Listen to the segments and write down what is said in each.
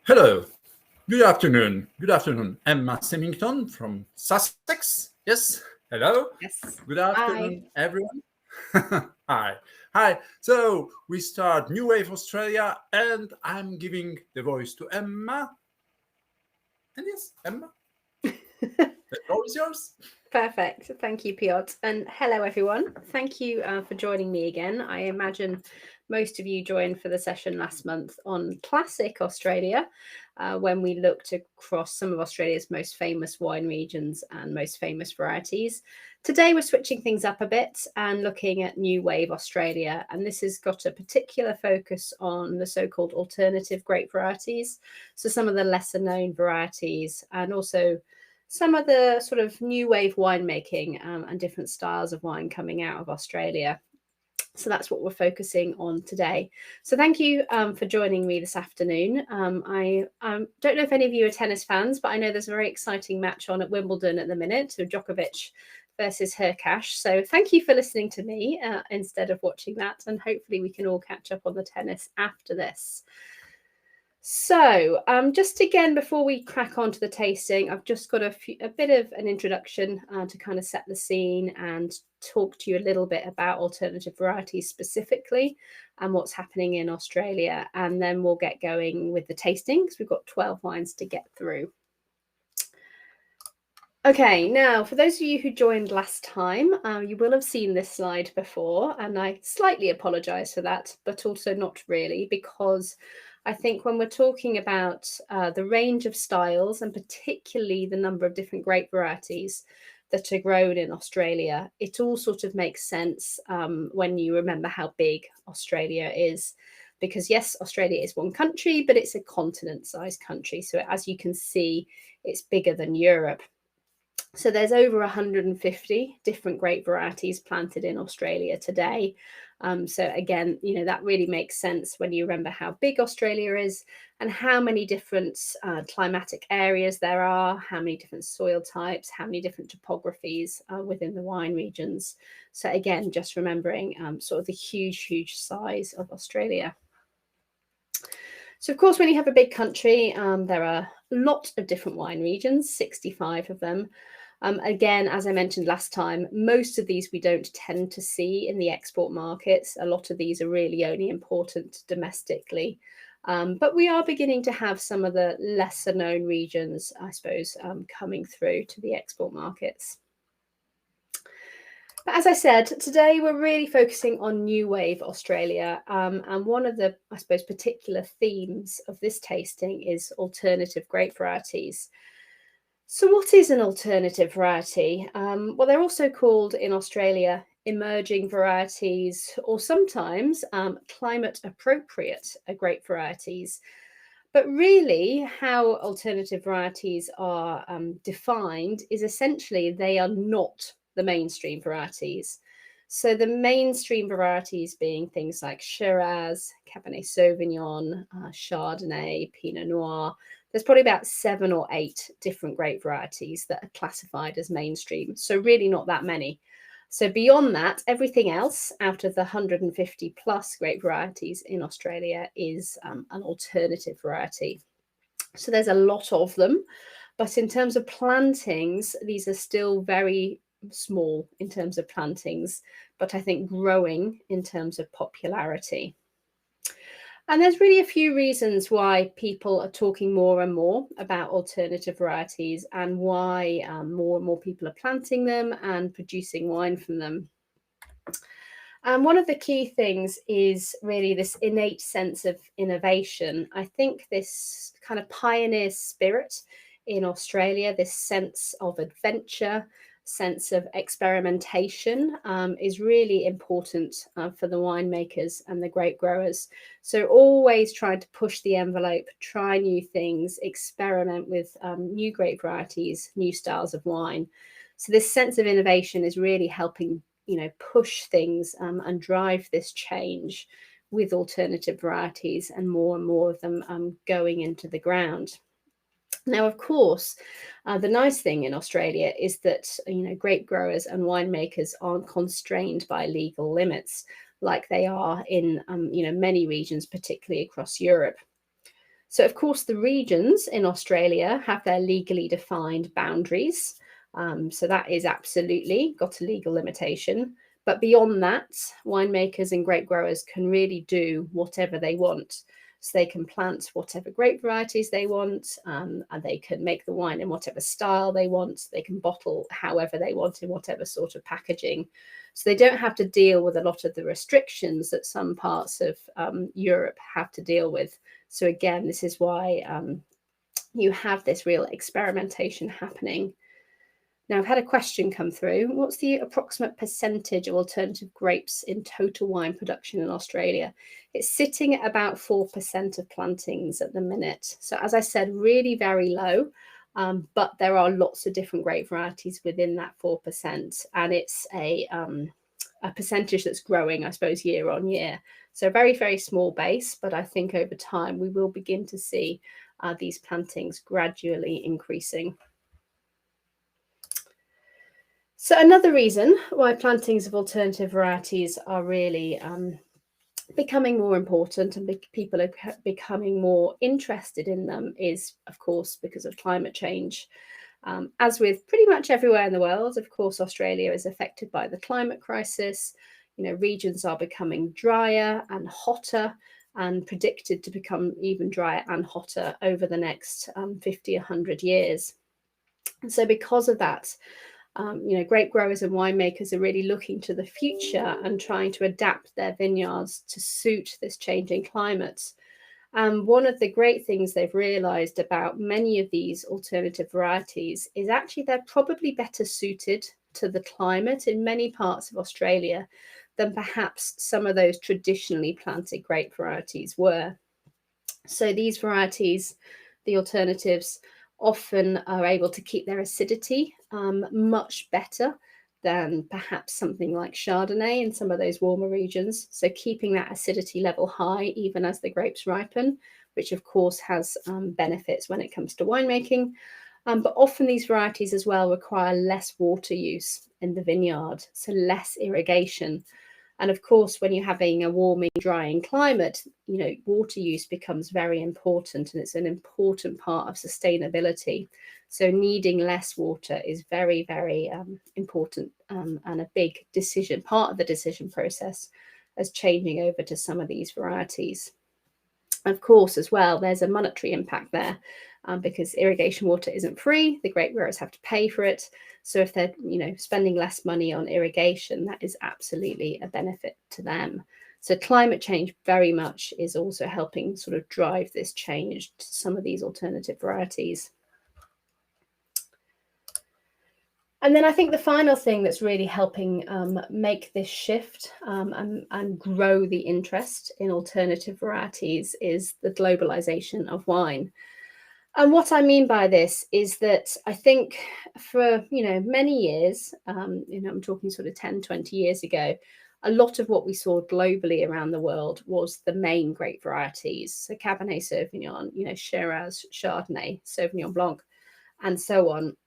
Hello, good afternoon. Good afternoon. Emma Symington from Sussex. Yes, hello. Yes. Good Hi. afternoon, everyone. Hi. Hi. So we start New Wave Australia, and I'm giving the voice to Emma. And yes, Emma, the floor is yours. Perfect. Thank you, Piotr. And hello, everyone. Thank you for joining me again. I imagine most of you joined for the session last month on Classic Australia, when we looked across some of Australia's most famous wine regions and most famous varieties. Today, we're switching things up a bit and looking at New Wave Australia. And this has got a particular focus on the so-called alternative grape varieties. So some of the lesser known varieties and also some of the sort of new wave winemaking and different styles of wine coming out of Australia. So that's what we're focusing on today. So thank you for joining me this afternoon. I don't know if any of you are tennis fans, but I know there's a very exciting match on at Wimbledon at the minute, so Djokovic versus Hurkacz. So thank you for listening to me instead of watching that, and hopefully we can all catch up on the tennis after this. So, just again, before we crack on to the tasting, I've just got a bit of an introduction to kind of set the scene and talk to you a little bit about alternative varieties specifically and what's happening in Australia. And then we'll get going with the tasting because we've got 12 wines to get through. Okay, now for those of you who joined last time, you will have seen this slide before, and I slightly apologise for that, but also not really, because I think when we're talking about the range of styles and particularly the number of different grape varieties that are grown in Australia, it all sort of makes sense when you remember how big Australia is. Because yes, Australia is one country, but it's a continent-sized country. So as you can see, it's bigger than Europe. So there's over 150 different grape varieties planted in Australia today. So again, that really makes sense when you remember how big Australia is and how many different climatic areas there are, how many different soil types, how many different topographies within the wine regions. So again, just remembering sort of the huge size of Australia. So of course, when you have a big country, there are a lot of different wine regions, 65 of them. Again, as I mentioned last time, most of these we don't tend to see in the export markets. A lot of these are really only important domestically. But we are beginning to have some of the lesser known regions, I suppose, coming through to the export markets. But as I said, today we're really focusing on New Wave Australia. And one of the, I suppose, particular themes of this tasting is alternative grape varieties. So what is an alternative variety? Well, they're also called in Australia emerging varieties, or sometimes climate appropriate grape varieties. But really, how alternative varieties are defined is essentially they are not the mainstream varieties. So the mainstream varieties being things like Shiraz, Cabernet Sauvignon, Chardonnay, Pinot Noir. There's probably about 7 or 8 different grape varieties that are classified as mainstream. So really not that many. So beyond that, everything else out of the 150 plus grape varieties in Australia is an alternative variety. So there's a lot of them. But in terms of plantings, these are still very small in terms of plantings, but I think growing in terms of popularity. And there's really a few reasons why people are talking more and more about alternative varieties and why more and more people are planting them and producing wine from them. And one of the key things is really this innate sense of innovation. I think this kind of pioneer spirit in Australia, this sense of adventure, sense of experimentation is really important for the winemakers and the grape growers. So always trying to push the envelope, try new things, experiment with new grape varieties, new styles of wine. So this sense of innovation is really helping push things and drive this change with alternative varieties and more of them going into the ground. Now, of course, the nice thing in Australia is that, grape growers and winemakers aren't constrained by legal limits like they are in, many regions, particularly across Europe. So, of course, the regions in Australia have their legally defined boundaries. So that is absolutely got a legal limitation. But beyond that, winemakers and grape growers can really do whatever they want. So they can plant whatever grape varieties they want, and they can make the wine in whatever style they want. They can bottle however they want in whatever sort of packaging. So they don't have to deal with a lot of the restrictions that some parts of Europe have to deal with. So again, this is why you have this real experimentation happening. Now, I've had a question come through. What's the approximate percentage of alternative grapes in total wine production in Australia? It's sitting at about 4% of plantings at the minute. So as I said, really very low, but there are lots of different grape varieties within that 4%. And it's a percentage that's growing, I suppose, year on year. So very, very small base, but I think over time we will begin to see these plantings gradually increasing. So another reason why plantings of alternative varieties are really becoming more important and people are becoming more interested in them is, of course, because of climate change. As with pretty much everywhere in the world, of course, Australia is affected by the climate crisis. You know, regions are becoming drier and hotter and predicted to become even drier and hotter over the next 50, 100 years. And so because of that, you know, grape growers and winemakers are really looking to the future and trying to adapt their vineyards to suit this changing climate. And one of the great things they've realized about many of these alternative varieties is actually they're probably better suited to the climate in many parts of Australia than perhaps some of those traditionally planted grape varieties were. So these varieties, the alternatives, often are able to keep their acidity much better than perhaps something like Chardonnay in some of those warmer regions. So keeping that acidity level high even as the grapes ripen, which of course has benefits when it comes to winemaking. But often these varieties as well require less water use in the vineyard, so less irrigation. And of course, when you're having a warming, drying climate, you know, water use becomes very important, and it's an important part of sustainability. So needing less water is very, very important and a big decision, part of the decision process as changing over to some of these varieties. Of course, as well, there's a monetary impact there because irrigation water isn't free. The grape growers have to pay for it. So if they're, you know, spending less money on irrigation, that is absolutely a benefit to them. So climate change very much is also helping sort of drive this change to some of these alternative varieties. And then I think the final thing that's really helping make this shift and grow the interest in alternative varieties is the globalization of wine. And what I mean by this is that I think for, you know, many years, you know, I'm talking sort of 10, 20 years ago, a lot of what we saw globally around the world was the main grape varieties. So Cabernet Sauvignon, you know, Shiraz, Chardonnay, Sauvignon Blanc, and so on.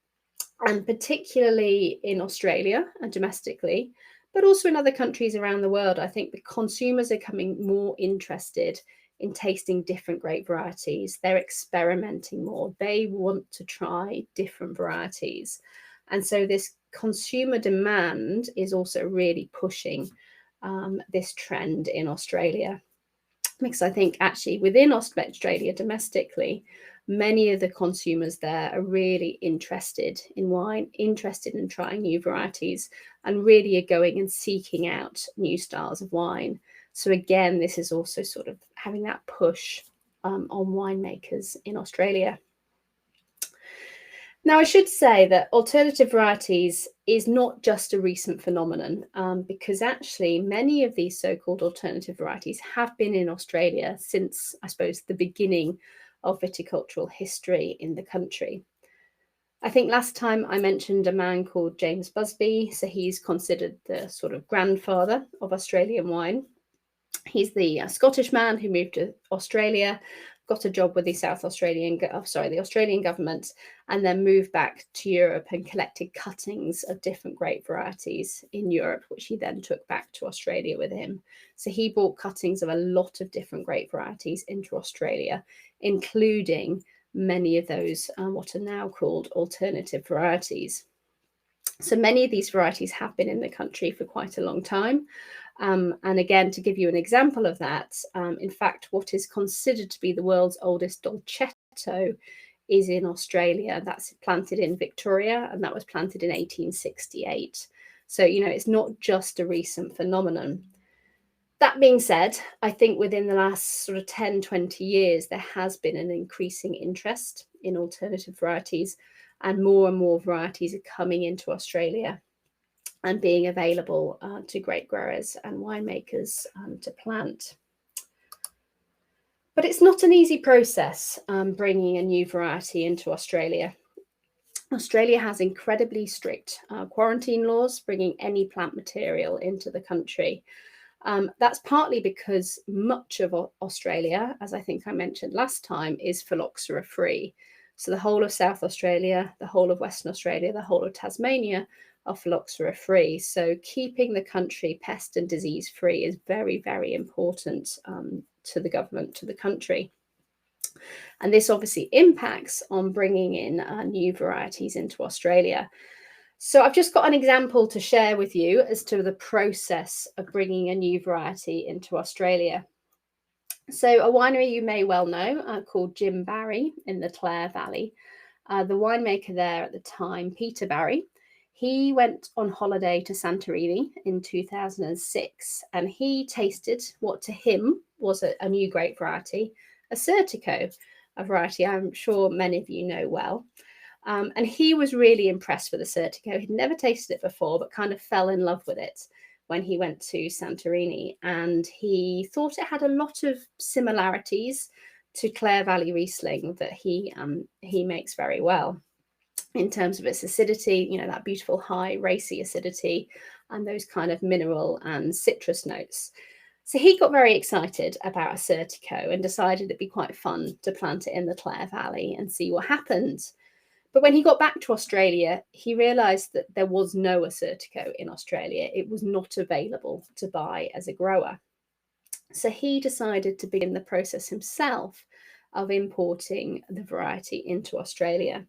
And particularly in Australia and domestically, but also in other countries around the world, I think the consumers are becoming more interested in tasting different grape varieties. They're experimenting more. They want to try different varieties. And so this consumer demand is also really pushing this trend in Australia. Because I think actually within Australia domestically, many of the consumers there are really interested in wine, interested in trying new varieties, and really are going and seeking out new styles of wine. So again, this is also sort of having that push on winemakers in Australia. Now, I should say that alternative varieties is not just a recent phenomenon, because actually many of these so-called alternative varieties have been in Australia since, I suppose, the beginning of viticultural history in the country. I think last time I mentioned a man called James Busby, so he's considered the sort of grandfather of Australian wine. He's the Scottish man who moved to Australia got a job with the the Australian government, and then moved back to Europe and collected cuttings of different grape varieties in Europe, which he then took back to Australia with him. So he brought cuttings of a lot of different grape varieties into Australia, including many of those what are now called alternative varieties. So many of these varieties have been in the country for quite a long time. And again, to give you an example of that, in fact, what is considered to be the world's oldest dolcetto is in Australia. That's planted in Victoria, and that was planted in 1868. So, it's not just a recent phenomenon. That being said, I think within the last sort of 10, 20 years, there has been an increasing interest in alternative varieties, and more varieties are coming into Australia and being available to grape growers and winemakers to plant. But it's not an easy process bringing a new variety into Australia. Australia has incredibly strict quarantine laws bringing any plant material into the country. That's partly because much of Australia, as I think I mentioned last time, is phylloxera free. So the whole of South Australia, the whole of Western Australia, the whole of Tasmania are phylloxera free. So keeping the country pest and disease free is very, very important to the government, to the country. And this obviously impacts on bringing in new varieties into Australia. So I've just got an example to share with you as to the process of bringing a new variety into Australia. So a winery you may well know called Jim Barry in the Clare Valley. The winemaker there at the time, Peter Barry, he went on holiday to Santorini in 2006, and he tasted what to him was a new grape variety, a Certico, a variety I'm sure many of you know well. And he was really impressed with the Certico. He'd never tasted it before, but kind of fell in love with it when he went to Santorini. And he thought it had a lot of similarities to Clare Valley Riesling that he makes very well in terms of its acidity, that beautiful high racy acidity and those kind of mineral and citrus notes. So he got very excited about a Certico and decided it'd be quite fun to plant it in the Clare Valley and see what happened. But when he got back to Australia, he realised that there was no Certico in Australia. It was not available to buy as a grower. So he decided to begin the process himself of importing the variety into Australia.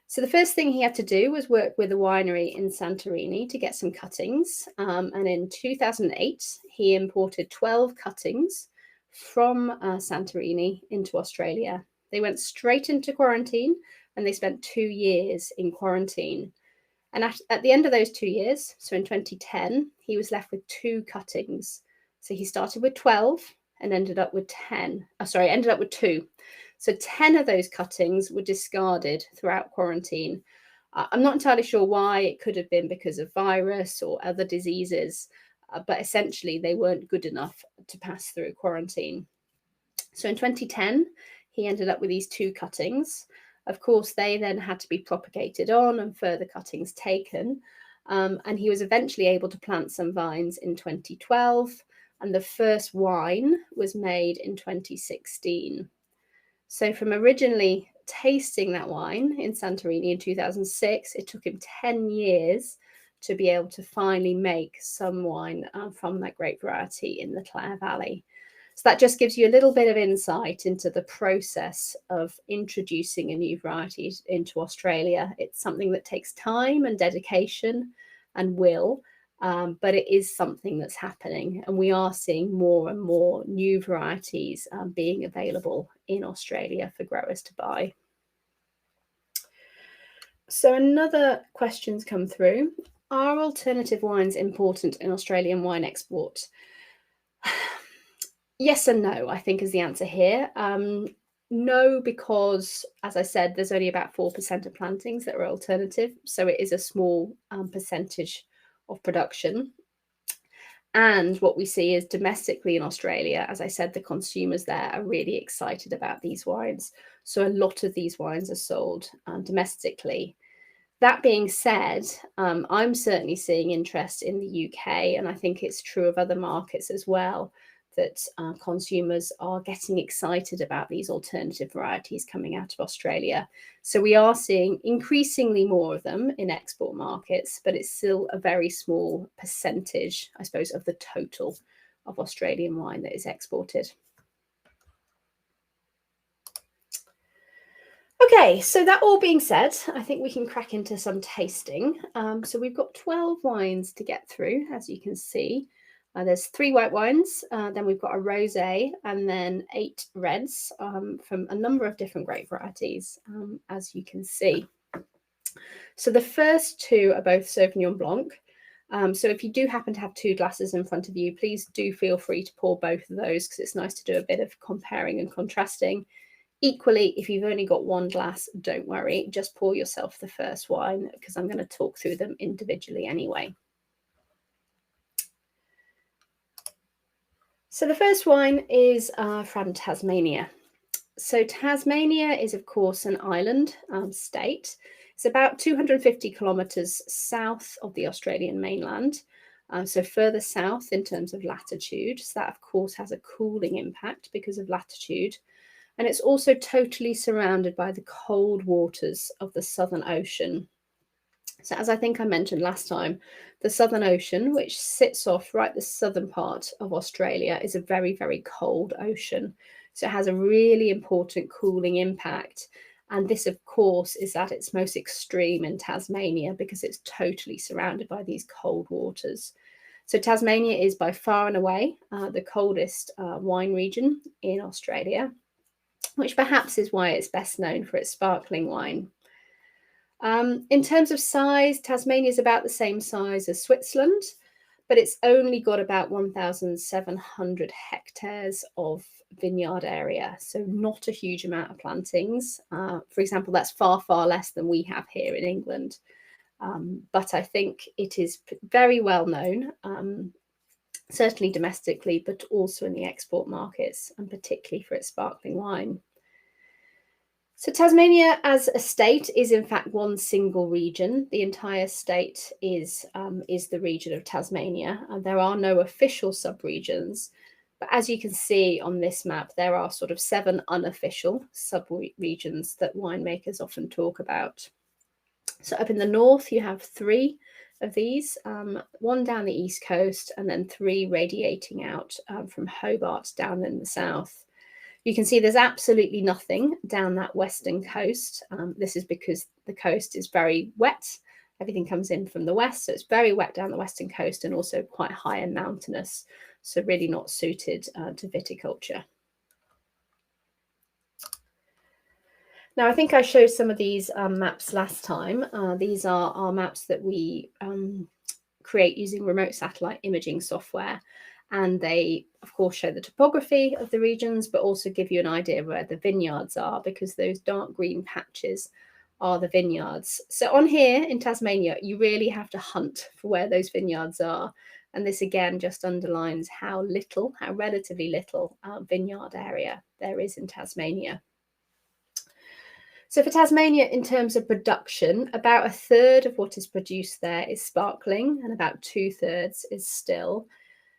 So the first thing he had to do was work with a winery in Santorini to get some cuttings. And in 2008, he imported 12 cuttings from Santorini into Australia. They went straight into quarantine, and they spent 2 years in quarantine. And at the end of those 2 years, so in 2010, he was left with 2 cuttings. So he started with 12 and ended up with 2. So 10 of those cuttings were discarded throughout quarantine. I'm not entirely sure why. It could have been because of virus or other diseases, but essentially they weren't good enough to pass through quarantine. So in 2010, he ended up with these 2 cuttings. Of course, they then had to be propagated on and further cuttings taken. And he was eventually able to plant some vines in 2012. And the first wine was made in 2016. So from originally tasting that wine in Santorini in 2006, it took him 10 years to be able to finally make some wine from that grape variety in the Clare Valley. So that just gives you a little bit of insight into the process of introducing a new variety into Australia. It's something that takes time and dedication and will, but it is something that's happening. And we are seeing more and more new varieties being available in Australia for growers to buy. So another question's come through. Are alternative wines important in Australian wine export? Yes and no, I think is the answer here. No, because as I said, there's only about 4% of plantings that are alternative. So it is a small percentage of production. And what we see is domestically in Australia, as I said, the consumers there are really excited about these wines. So a lot of these wines are sold domestically. That being said, I'm certainly seeing interest in the UK, and I think it's true of other markets as well, that consumers are getting excited about these alternative varieties coming out of Australia. So we are seeing increasingly more of them in export markets, but it's still a very small percentage, I suppose, of the total of Australian wine that is exported. Okay, so that all being said, I think we can crack into some tasting. So we've got 12 wines to get through, as you can see. There's 3 white wines, then we've got a rosé, and then 8 reds from a number of different grape varieties, as you can see. So the first 2 are both Sauvignon Blanc. So if you do happen to have 2 glasses in front of you, please do feel free to pour both of those, because it's nice to do a bit of comparing and contrasting. Equally, if you've only got 1 glass, don't worry, just pour yourself the first wine, because I'm going to talk through them individually anyway. So the first wine is from Tasmania. So Tasmania is, of course, an island state. It's about 250 kilometres south of the Australian mainland, so further south in terms of latitude. So that, of course, has a cooling impact because of latitude. And it's also totally surrounded by the cold waters of the Southern Ocean. So as I think I mentioned last time, the Southern Ocean, which sits off right the southern part of Australia, is a very, very cold ocean. So it has a really important cooling impact. And this, of course, is at its most extreme in Tasmania, because it's totally surrounded by these cold waters. So Tasmania is by far and away the coldest wine region in Australia, which perhaps is why it's best known for its sparkling wine. In terms of size, Tasmania is about the same size as Switzerland, but it's only got about 1,700 hectares of vineyard area, so not a huge amount of plantings. For example, that's far, far less than we have here in England. But I think it is very well known, certainly domestically, but also in the export markets, and particularly for its sparkling wine. So Tasmania as a state is in fact one single region. The entire state is the region of Tasmania, and there are no official sub-regions. But as you can see on this map, there are sort of 7 unofficial sub-regions that winemakers often talk about. So up in the north, you have 3 of these, 1 down the east coast, and then 3 radiating out from Hobart down in the south. You can see there's absolutely nothing down that western coast. This is because the coast is very wet. Everything comes in from the west, so it's very wet down the western coast, and also quite high and mountainous, so really not suited to viticulture. Now, I think I showed some of these maps last time. These are our maps that we create using remote satellite imaging software. And they, of course, show the topography of the regions, but also give you an idea of where the vineyards are, because those dark green patches are the vineyards. So on here in Tasmania, you really have to hunt for where those vineyards are. And this again just underlines how relatively little vineyard area there is in Tasmania. So for Tasmania, in terms of production, about 1/3 of what is produced there is sparkling, and about 2/3 is still,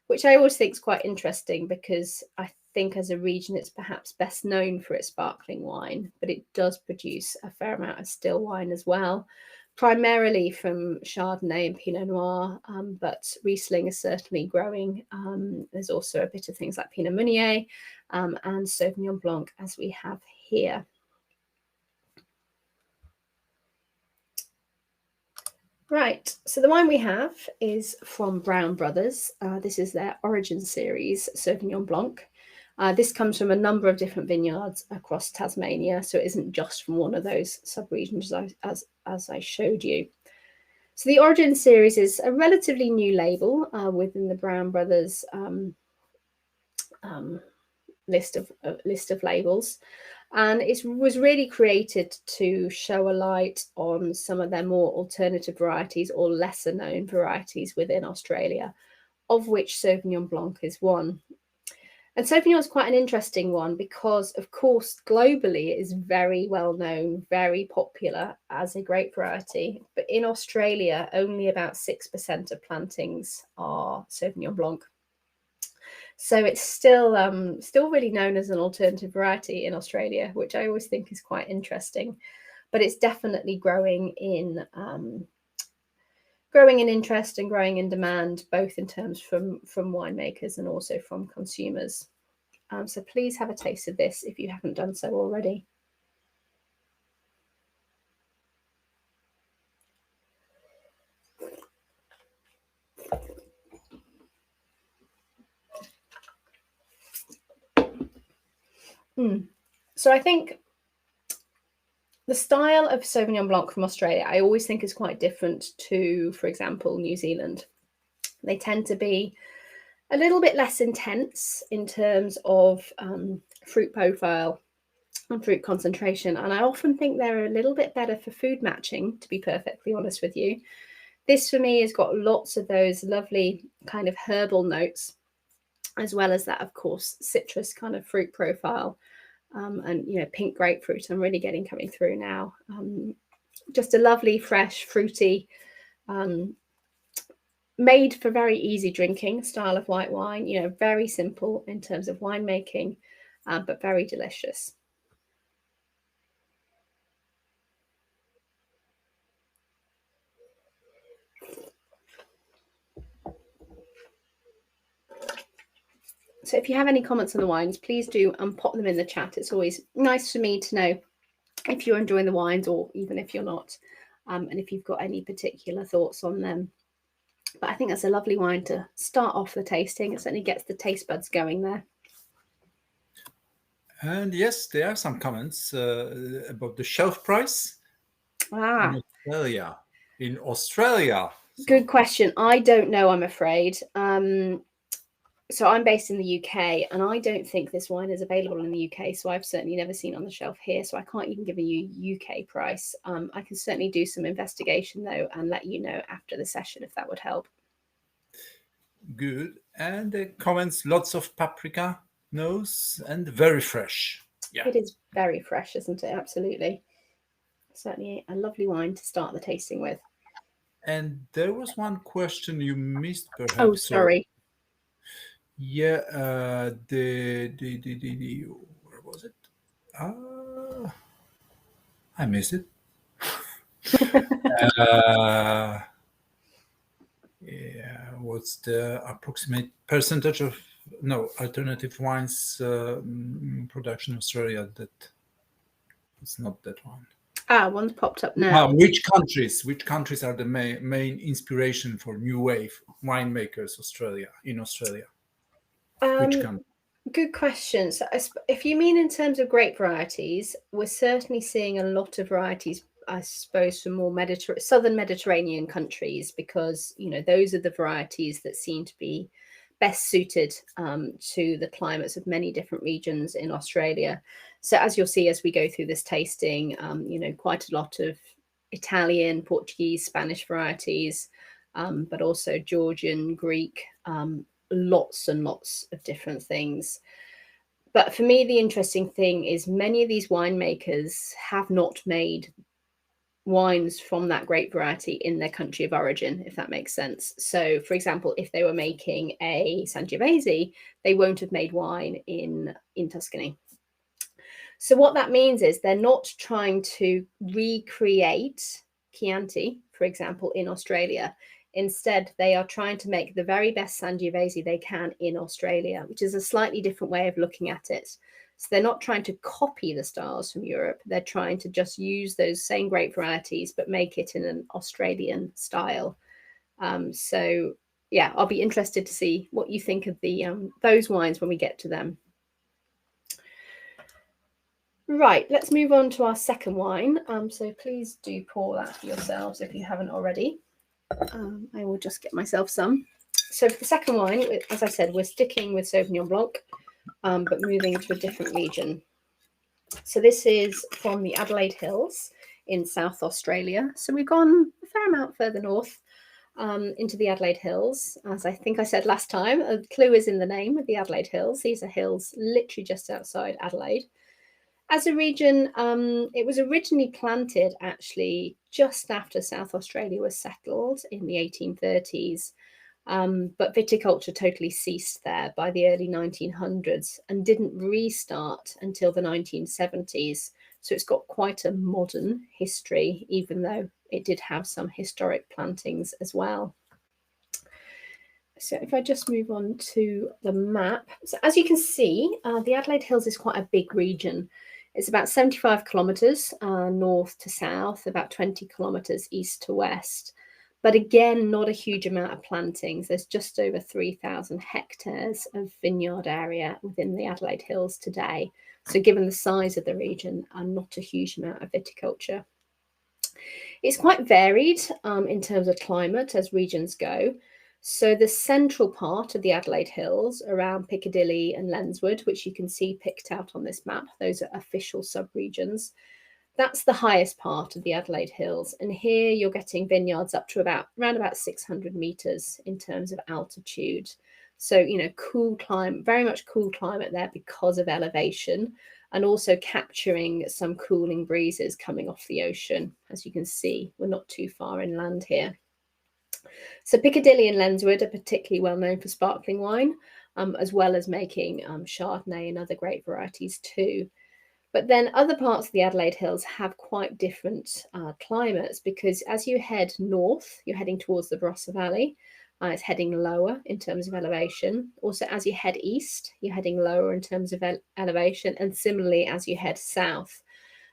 which I always think is quite interesting, because I think as a region it's perhaps best known for its sparkling wine, but it does produce a fair amount of still wine as well, primarily from Chardonnay and Pinot Noir, but Riesling is certainly growing. There's also a bit of things like Pinot Meunier and Sauvignon Blanc, as we have here. Right, so the wine we have is from Brown Brothers. This is their Origin Series Sauvignon Blanc. This comes from a number of different vineyards across Tasmania, so it isn't just from one of those sub-regions as I showed you. So the Origin Series is a relatively new label within the Brown Brothers list of labels. And it was really created to show a light on some of their more alternative varieties or lesser known varieties within Australia, of which Sauvignon Blanc is one. And Sauvignon is quite an interesting one because, of course, globally it is very well known, very popular as a grape variety. But in Australia, only about 6% of plantings are Sauvignon Blanc. So it's still really known as an alternative variety in Australia, which I always think is quite interesting. But it's definitely growing in interest and growing in demand, both in terms from winemakers and also from consumers. So please have a taste of this if you haven't done so already. So I think the style of Sauvignon Blanc from Australia, I always think is quite different to, for example, New Zealand. They tend to be a little bit less intense in terms of fruit profile and fruit concentration. And I often think they're a little bit better for food matching, to be perfectly honest with you. This for me has got lots of those lovely kind of herbal notes, as well as that, of course, citrus kind of fruit profile. And, you know, pink grapefruit I'm really getting coming through now. Just a lovely, fresh, fruity, made for very easy drinking style of white wine, you know, very simple in terms of winemaking, but very delicious. So if you have any comments on the wines, please do pop them in the chat. It's always nice for me to know if you're enjoying the wines or even if you're not, and if you've got any particular thoughts on them. But I think that's a lovely wine to start off the tasting. It certainly gets the taste buds going there. And yes, there are some comments about the shelf price in Australia. In Australia. Good question. I don't know, I'm afraid. So I'm based in the UK, and I don't think this wine is available in the UK. So I've certainly never seen it on the shelf here. So I can't even give you UK price. I can certainly do some investigation though and let you know after the session if that would help. Good. And the comments, lots of paprika nose and very fresh. Yeah. It is very fresh, isn't it? Absolutely. Certainly a lovely wine to start the tasting with. And there was one question you missed, perhaps. Oh, sorry. Yeah, the where was it? I missed it. Yeah, what's the approximate percentage of alternative wines production in Australia? That it's not that one. One's popped up now. Which countries are the main inspiration for new wave winemakers in Australia? Which country? Good question. So if you mean in terms of grape varieties, we're certainly seeing a lot of varieties, I suppose, from more southern Mediterranean countries, because, you know, those are the varieties that seem to be best suited to the climates of many different regions in Australia. So as you'll see as we go through this tasting, you know, quite a lot of Italian, Portuguese, Spanish varieties, but also Georgian, Greek, lots and lots of different things. But for me, the interesting thing is many of these winemakers have not made wines from that grape variety in their country of origin, if that makes sense. So, for example, if they were making a Sangiovese, they won't have made wine in Tuscany. So what that means is they're not trying to recreate Chianti, for example, in Australia. Instead, they are trying to make the very best Sangiovese they can in Australia, which is a slightly different way of looking at it. So they're not trying to copy the styles from Europe. They're trying to just use those same grape varieties, but make it in an Australian style. So yeah, I'll be interested to see what you think of those wines when we get to them. Right, let's move on to our second wine. So please do pour that for yourselves if you haven't already. I will just get myself some. So for the second wine, as I said, we're sticking with Sauvignon Blanc, but moving to a different region. So this is from the Adelaide Hills in South Australia. So we've gone a fair amount further north into the Adelaide Hills. As I think I said last time, a clue is in the name of the Adelaide Hills. These are hills literally just outside Adelaide. As a region, it was originally planted actually just after South Australia was settled in the 1830s. But viticulture totally ceased there by the early 1900s and didn't restart until the 1970s. So it's got quite a modern history, even though it did have some historic plantings as well. So if I just move on to the map. So as you can see, the Adelaide Hills is quite a big region. It's about 75 kilometres north to south, about 20 kilometres east to west. But again, not a huge amount of plantings. There's just over 3,000 hectares of vineyard area within the Adelaide Hills today. So given the size of the region, not a huge amount of viticulture. It's quite varied in terms of climate as regions go. So the central part of the Adelaide Hills around Piccadilly and Lenswood, which you can see picked out on this map, those are official subregions. That's the highest part of the Adelaide Hills. And here you're getting vineyards up to around about 600 metres in terms of altitude. So, you know, cool climate, very much cool climate there because of elevation, and also capturing some cooling breezes coming off the ocean. As you can see, we're not too far inland here. So Piccadilly and Lenswood are particularly well known for sparkling wine, as well as making Chardonnay and other grape varieties too. But then other parts of the Adelaide Hills have quite different climates, because as you head north, you're heading towards the Barossa Valley. It's heading lower in terms of elevation. Also, as you head east, you're heading lower in terms of elevation, and similarly as you head south.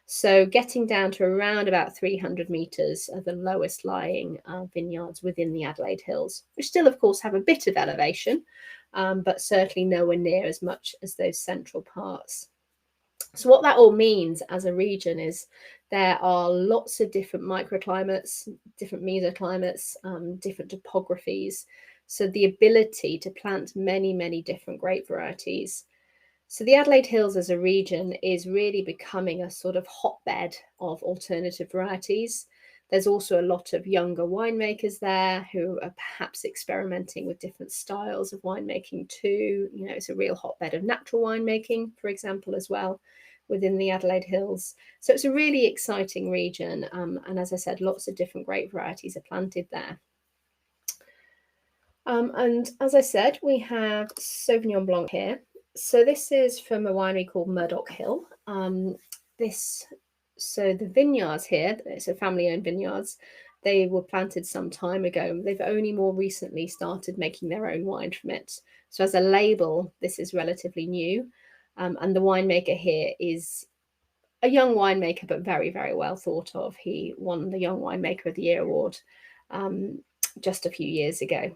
So getting down to around about 300 metres are the lowest lying vineyards within the Adelaide Hills, which still, of course, have a bit of elevation, but certainly nowhere near as much as those central parts. So what that all means as a region is there are lots of different microclimates, different mesoclimates, different topographies. So the ability to plant many, many different grape varieties. So the Adelaide Hills as a region is really becoming a sort of hotbed of alternative varieties. There's also a lot of younger winemakers there who are perhaps experimenting with different styles of winemaking too. You know, it's a real hotbed of natural winemaking, for example, as well, within the Adelaide Hills. So it's a really exciting region. And as I said, lots of different grape varieties are planted there. And as I said, we have Sauvignon Blanc here. So this is from a winery called Murdoch Hill. So the vineyards here, it's a family-owned vineyards, they were planted some time ago. They've only more recently started making their own wine from it. So as a label, this is relatively new. And the winemaker here is a young winemaker, but very, very well thought of. He won the Young Winemaker of the Year award just a few years ago.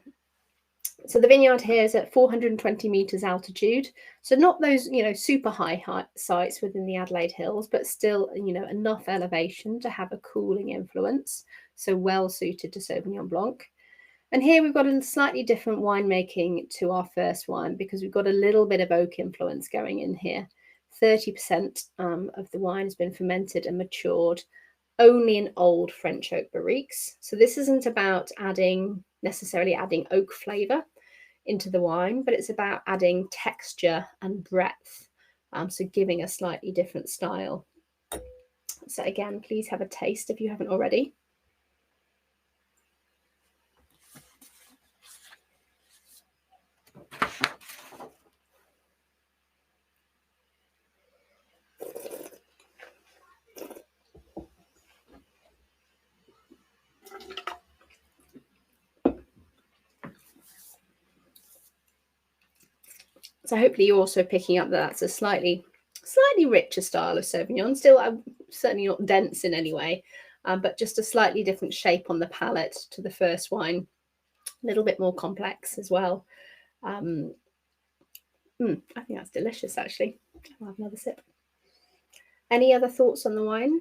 So the vineyard here is at 420 metres altitude. So not those, you know, super high sites within the Adelaide Hills, but still, you know, enough elevation to have a cooling influence. So well suited to Sauvignon Blanc. And here we've got a slightly different winemaking to our first wine, because we've got a little bit of oak influence going in here. 30% of the wine has been fermented and matured only in old French oak barriques. So this isn't about necessarily adding oak flavour into the wine, but it's about adding texture and breadth, so giving a slightly different style. So again, please have a taste if you haven't already. So hopefully you're also picking up that that's a slightly richer style of Sauvignon. Still certainly not dense in any way, but just a slightly different shape on the palate to the first wine. A little bit more complex as well. I think that's delicious, actually. I'll have another sip. Any other thoughts on the wine,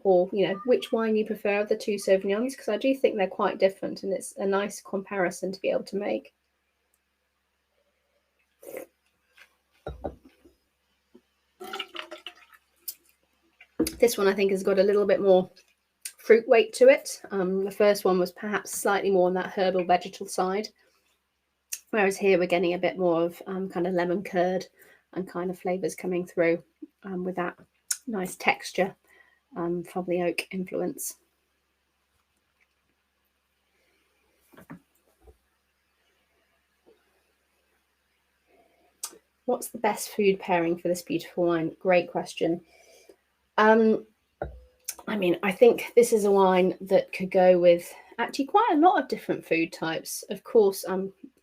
or, you know, which wine you prefer of the two Sauvignons? Because I do think they're quite different, and it's a nice comparison to be able to make. This one, I think, has got a little bit more fruit weight to it. The first one was perhaps slightly more on that herbal vegetal side, whereas here we're getting a bit more of kind of lemon curd and kind of flavours coming through with that nice texture from the oak influence. What's the best food pairing for this beautiful wine? Great question. I mean, I think this is a wine that could go with actually quite a lot of different food types. Of course,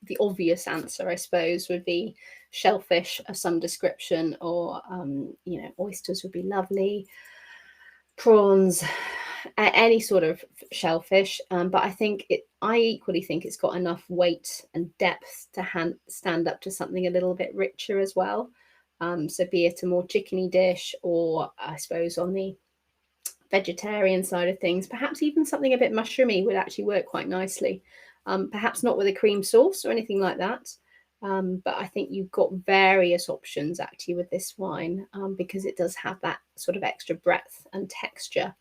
the obvious answer, I suppose, would be shellfish of some description, or oysters would be lovely, prawns, any sort of shellfish. But I equally think it's got enough weight and depth to stand up to something a little bit richer as well. So be it a more chickeny dish, or I suppose on the vegetarian side of things, perhaps even something a bit mushroomy would actually work quite nicely. Perhaps not with a cream sauce or anything like that. But I think you've got various options actually with this wine, because it does have that sort of extra breadth and texture,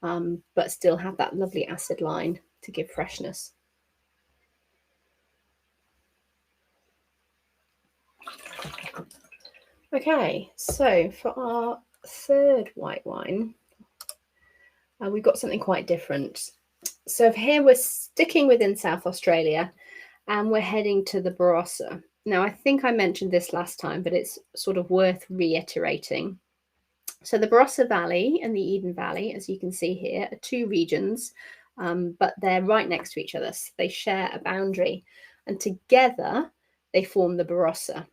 but still have that lovely acid line to give freshness. Okay, so for our third white wine, we've got something quite different. So here we're sticking within South Australia, and we're heading to the Barossa. Now, I think I mentioned this last time, but it's sort of worth reiterating. So the Barossa Valley and the Eden Valley, as you can see here, are two regions, but they're right next to each other. So they share a boundary, and together they form the Barossa.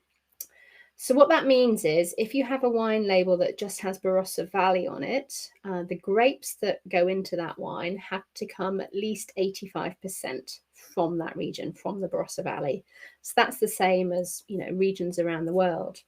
So what that means is, if you have a wine label that just has Barossa Valley on it, the grapes that go into that wine have to come at least 85% from that region, from the Barossa Valley. So that's the same as, regions around the world.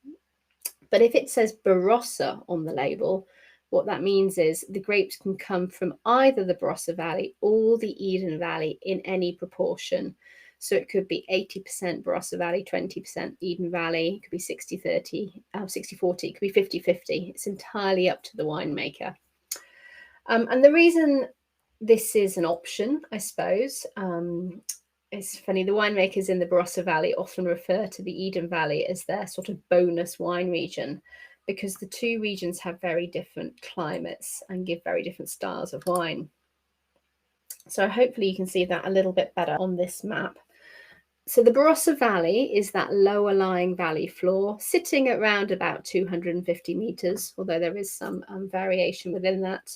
But if it says Barossa on the label, what that means is the grapes can come from either the Barossa Valley or the Eden Valley in any proportion. So it could be 80% Barossa Valley, 20% Eden Valley, it could be 60-30, 60-40, it could be 50-50. It's entirely up to the winemaker. And the reason this is an option, I suppose, it's funny, the winemakers in the Barossa Valley often refer to the Eden Valley as their sort of bonus wine region, because the two regions have very different climates and give very different styles of wine. So hopefully you can see that a little bit better on this map. So the Barossa Valley is that lower lying valley floor, sitting at around about 250 meters, although there is some variation within that.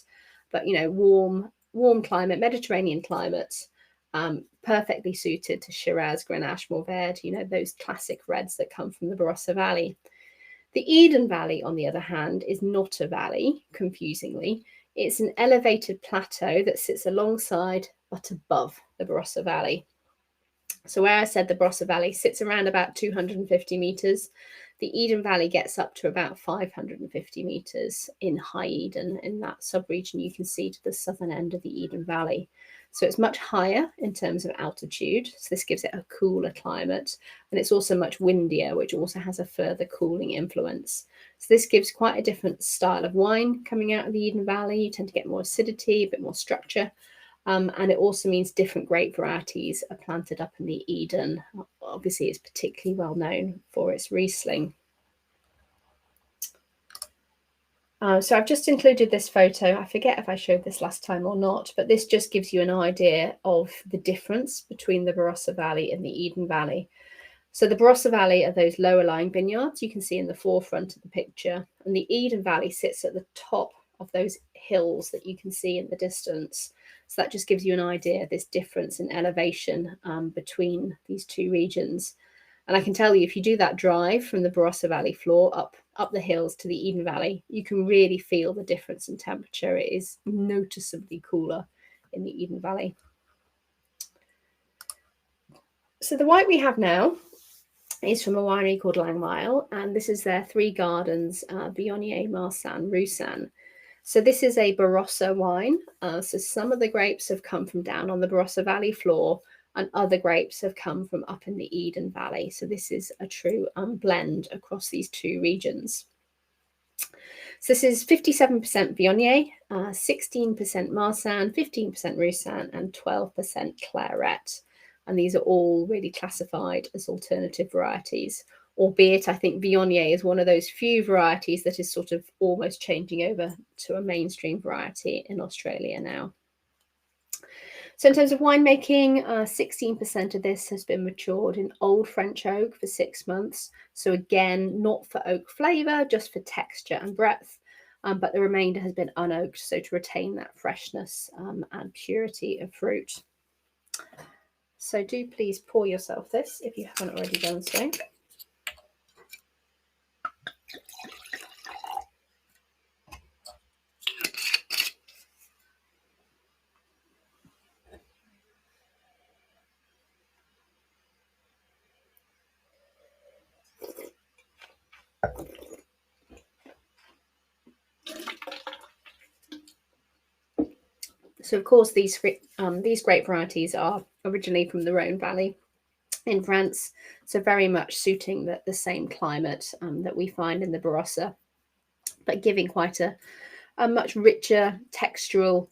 But, warm climate, Mediterranean climate, perfectly suited to Shiraz, Grenache, Mourvedre, those classic reds that come from the Barossa Valley. The Eden Valley, on the other hand, is not a valley, confusingly. It's an elevated plateau that sits alongside but above the Barossa Valley. So where I said the Barossa Valley sits around about 250 meters, the Eden Valley gets up to about 550 meters in High Eden, in that subregion you can see to the southern end of the Eden Valley. So it's much higher in terms of altitude. So this gives it a cooler climate. And it's also much windier, which also has a further cooling influence. So this gives quite a different style of wine coming out of the Eden Valley. You tend to get more acidity, a bit more structure. And it also means different grape varieties are planted up in the Eden. Obviously, it's particularly well known for its Riesling. So I've just included this photo. I forget if I showed this last time or not, but this just gives you an idea of the difference between the Barossa Valley and the Eden Valley. So the Barossa Valley are those lower lying vineyards you can see in the forefront of the picture, and the Eden Valley sits at the top of those hills that you can see in the distance. So that just gives you an idea of this difference in elevation between these two regions. And I can tell you, if you do that drive from the Barossa Valley floor up the hills to the Eden Valley, you can really feel the difference in temperature. It is noticeably cooler in the Eden Valley. So the white we have now is from a winery called Langmile, and this is their Three Gardens Viognier, Marsanne, Roussanne. So this is a Barossa wine. So some of the grapes have come from down on the Barossa Valley floor, and other grapes have come from up in the Eden Valley. So this is a true blend across these two regions. So this is 57% Viognier, 16% Marsanne, 15% Roussanne, and 12% Clairette. And these are all really classified as alternative varieties, albeit I think Viognier is one of those few varieties that is sort of almost changing over to a mainstream variety in Australia now. So in terms of winemaking, 16% of this has been matured in old French oak for 6 months. So again, not for oak flavour, just for texture and breadth. But the remainder has been unoaked, so to retain that freshness and purity of fruit. So do please pour yourself this if you haven't already done so. So of course these grape varieties are originally from the Rhone Valley in France, so very much suiting the same climate that we find in the Barossa, but giving quite a much richer textural,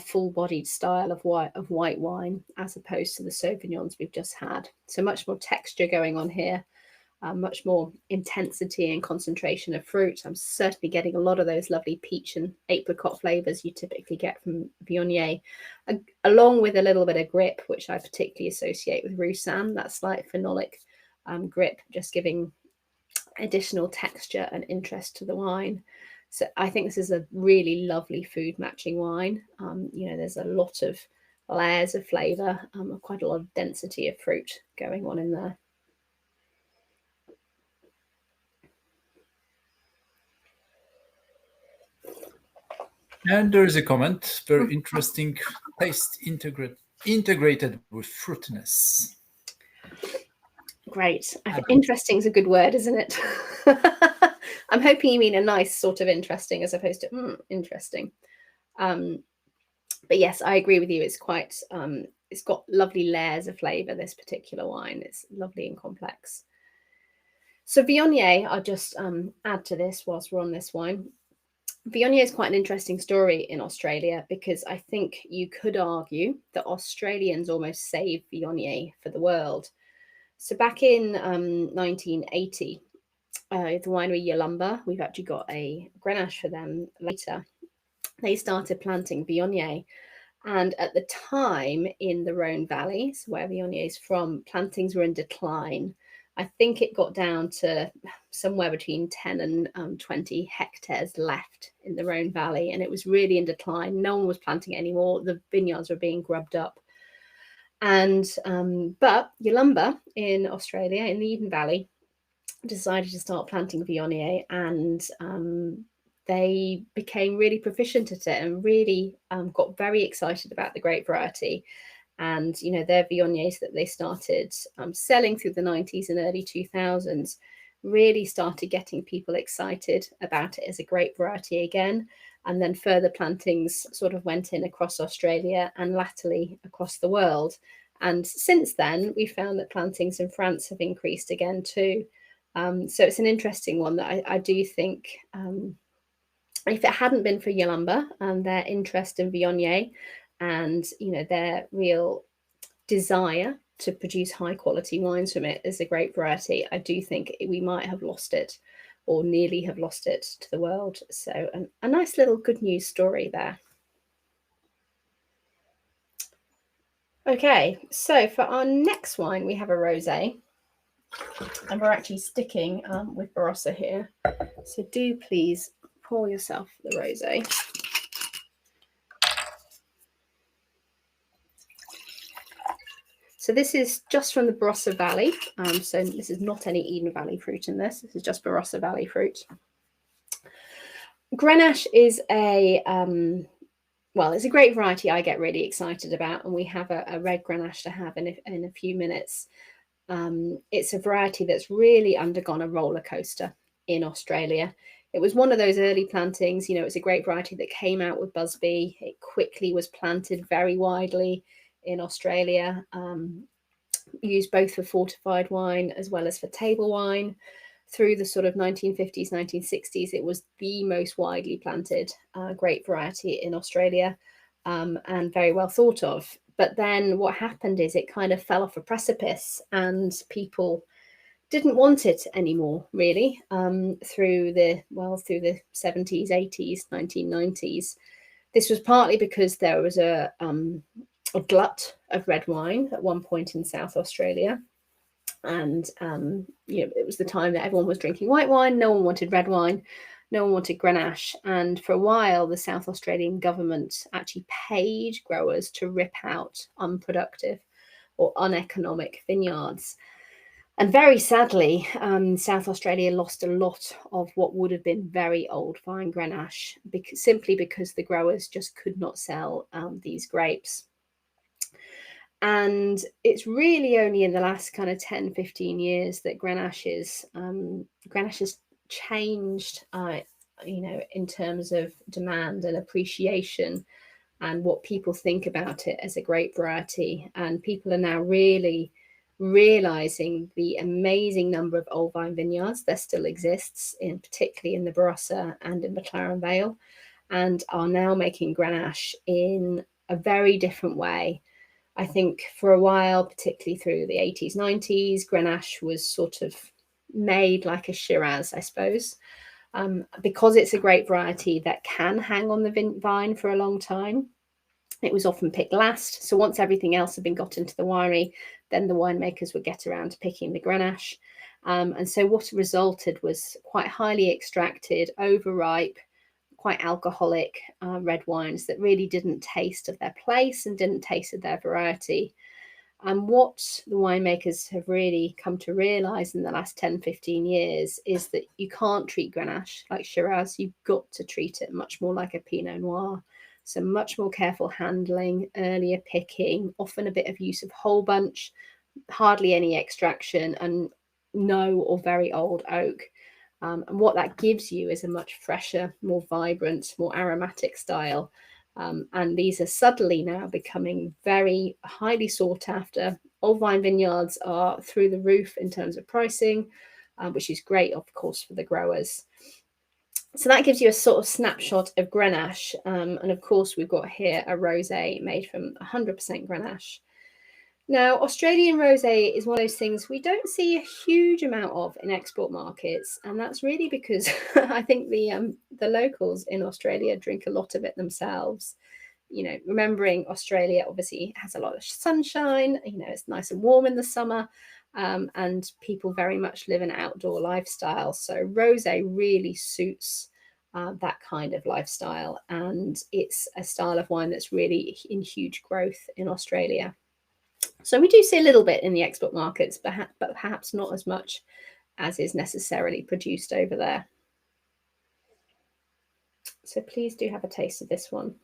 full-bodied style of white wine as opposed to the Sauvignons we've just had. So much more texture going on here. Much more intensity and concentration of fruit. I'm certainly getting a lot of those lovely peach and apricot flavours you typically get from Viognier, along with a little bit of grip, which I particularly associate with Roussanne, that slight phenolic grip, just giving additional texture and interest to the wine. So I think this is a really lovely food matching wine. There's a lot of layers of flavour, quite a lot of density of fruit going on in there. And there is a comment, very interesting taste integrated with fruitiness. Great. I think interesting is a good word, isn't it? I'm hoping you mean a nice sort of interesting as opposed to interesting. But yes, I agree with you. It's quite, it's got lovely layers of flavour, this particular wine. It's lovely and complex. So Viognier, I'll just add to this whilst we're on this wine. Viognier is quite an interesting story in Australia because I think you could argue that Australians almost saved Viognier for the world. So back in 1980, the winery Yalumba, we've actually got a Grenache for them later, they started planting Viognier. And at the time in the Rhone Valley, so where Viognier is from, plantings were in decline. I think it got down to somewhere between 10 and 20 hectares left in the Rhone Valley, and it was really in decline. No one was planting it anymore. The vineyards were being grubbed up. And but Yalumba in Australia, in the Eden Valley, decided to start planting Viognier, and they became really proficient at it and really got very excited about the grape variety. And, their Viogniers that they started selling through the 90s and early 2000s really started getting people excited about it as a grape variety again. And then further plantings sort of went in across Australia and latterly across the world. And since then, we found that plantings in France have increased again too. So it's an interesting one that I do think, if it hadn't been for Yalumba and their interest in Viognier and, their real desire to produce high quality wines from it as a grape variety, I do think we might have lost it or nearly have lost it to the world. So a nice little good news story there. Okay, so for our next wine, we have a rosé. And we're actually sticking with Barossa here. So do please pour yourself the rosé. So this is just from the Barossa Valley. So this is not any Eden Valley fruit in this. This is just Barossa Valley fruit. Grenache is it's a great variety I get really excited about, and we have a red Grenache to have in a few minutes. It's a variety that's really undergone a roller coaster in Australia. It was one of those early plantings, it's a great variety that came out with Busby. It quickly was planted very widely in Australia, used both for fortified wine as well as for table wine. Through the sort of 1950s, 1960s, it was the most widely planted grape variety in Australia, and very well thought of. But then what happened is it kind of fell off a precipice and people didn't want it anymore, really, through the 70s, 80s, 1990s. This was partly because there was a a glut of red wine at one point in South Australia. And it was the time that everyone was drinking white wine. No one wanted red wine. No one wanted Grenache. And for a while, the South Australian government actually paid growers to rip out unproductive or uneconomic vineyards. And very sadly, South Australia lost a lot of what would have been very old vine Grenache, simply because the growers just could not sell these grapes. And it's really only in the last kind of 10, 15 years that Grenache has changed, in terms of demand and appreciation and what people think about it as a grape variety. And people are now really realizing the amazing number of old vine vineyards that still exists, particularly in the Barossa and in McLaren Vale, and are now making Grenache in a very different way. I think for a while, particularly through the 80s, 90s, Grenache was sort of made like a Shiraz, I suppose, because it's a grape variety that can hang on the vine for a long time. It was often picked last. So once everything else had been got into the winery, then the winemakers would get around to picking the Grenache. And so what resulted was quite highly extracted, overripe, quite alcoholic red wines that really didn't taste of their place and didn't taste of their variety. And what the winemakers have really come to realize in the last 10, 15 years is that you can't treat Grenache like Shiraz. You've got to treat it much more like a Pinot Noir. So much more careful handling, earlier picking, often a bit of use of whole bunch, hardly any extraction, and no or very old oak. And what that gives you is a much fresher, more vibrant, more aromatic style. And these are suddenly now becoming very highly sought after. Old vine vineyards are through the roof in terms of pricing, which is great, of course, for the growers. So that gives you a sort of snapshot of Grenache. And of course, we've got here a rosé made from 100% Grenache. Now, Australian rosé is one of those things we don't see a huge amount of in export markets, and that's really because I think the locals in Australia drink a lot of it themselves. Remembering Australia obviously has a lot of sunshine. It's nice and warm in the summer, and people very much live an outdoor lifestyle. So rosé really suits that kind of lifestyle, and it's a style of wine that's really in huge growth in Australia. So we do see a little bit in the export markets, but perhaps not as much as is necessarily produced over there. So please do have a taste of this one.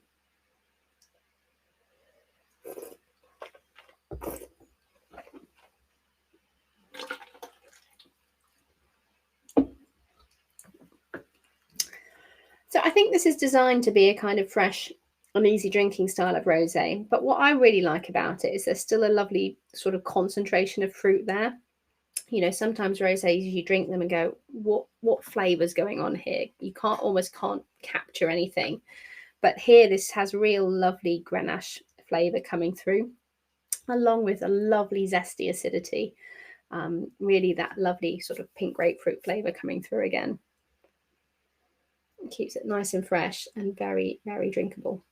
So I think this is designed to be a kind of fresh and easy drinking style of rosé. But what I really like about it is there's still a lovely sort of concentration of fruit there. Sometimes rosés, you drink them and go, what flavour's going on here? You almost can't capture anything. But here, this has real lovely Grenache flavour coming through, along with a lovely zesty acidity. Really that lovely sort of pink grapefruit flavour coming through again. It keeps it nice and fresh and very, very drinkable.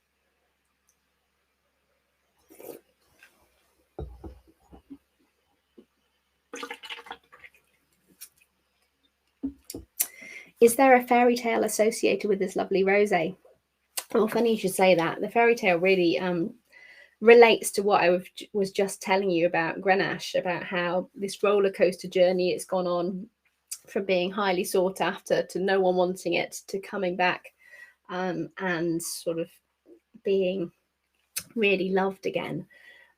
Is there a fairy tale associated with this lovely rosé? Well, funny you should say that. The fairy tale really relates to what I was just telling you about Grenache, about how this roller coaster journey it's gone on from being highly sought after to no one wanting it to coming back and sort of being really loved again.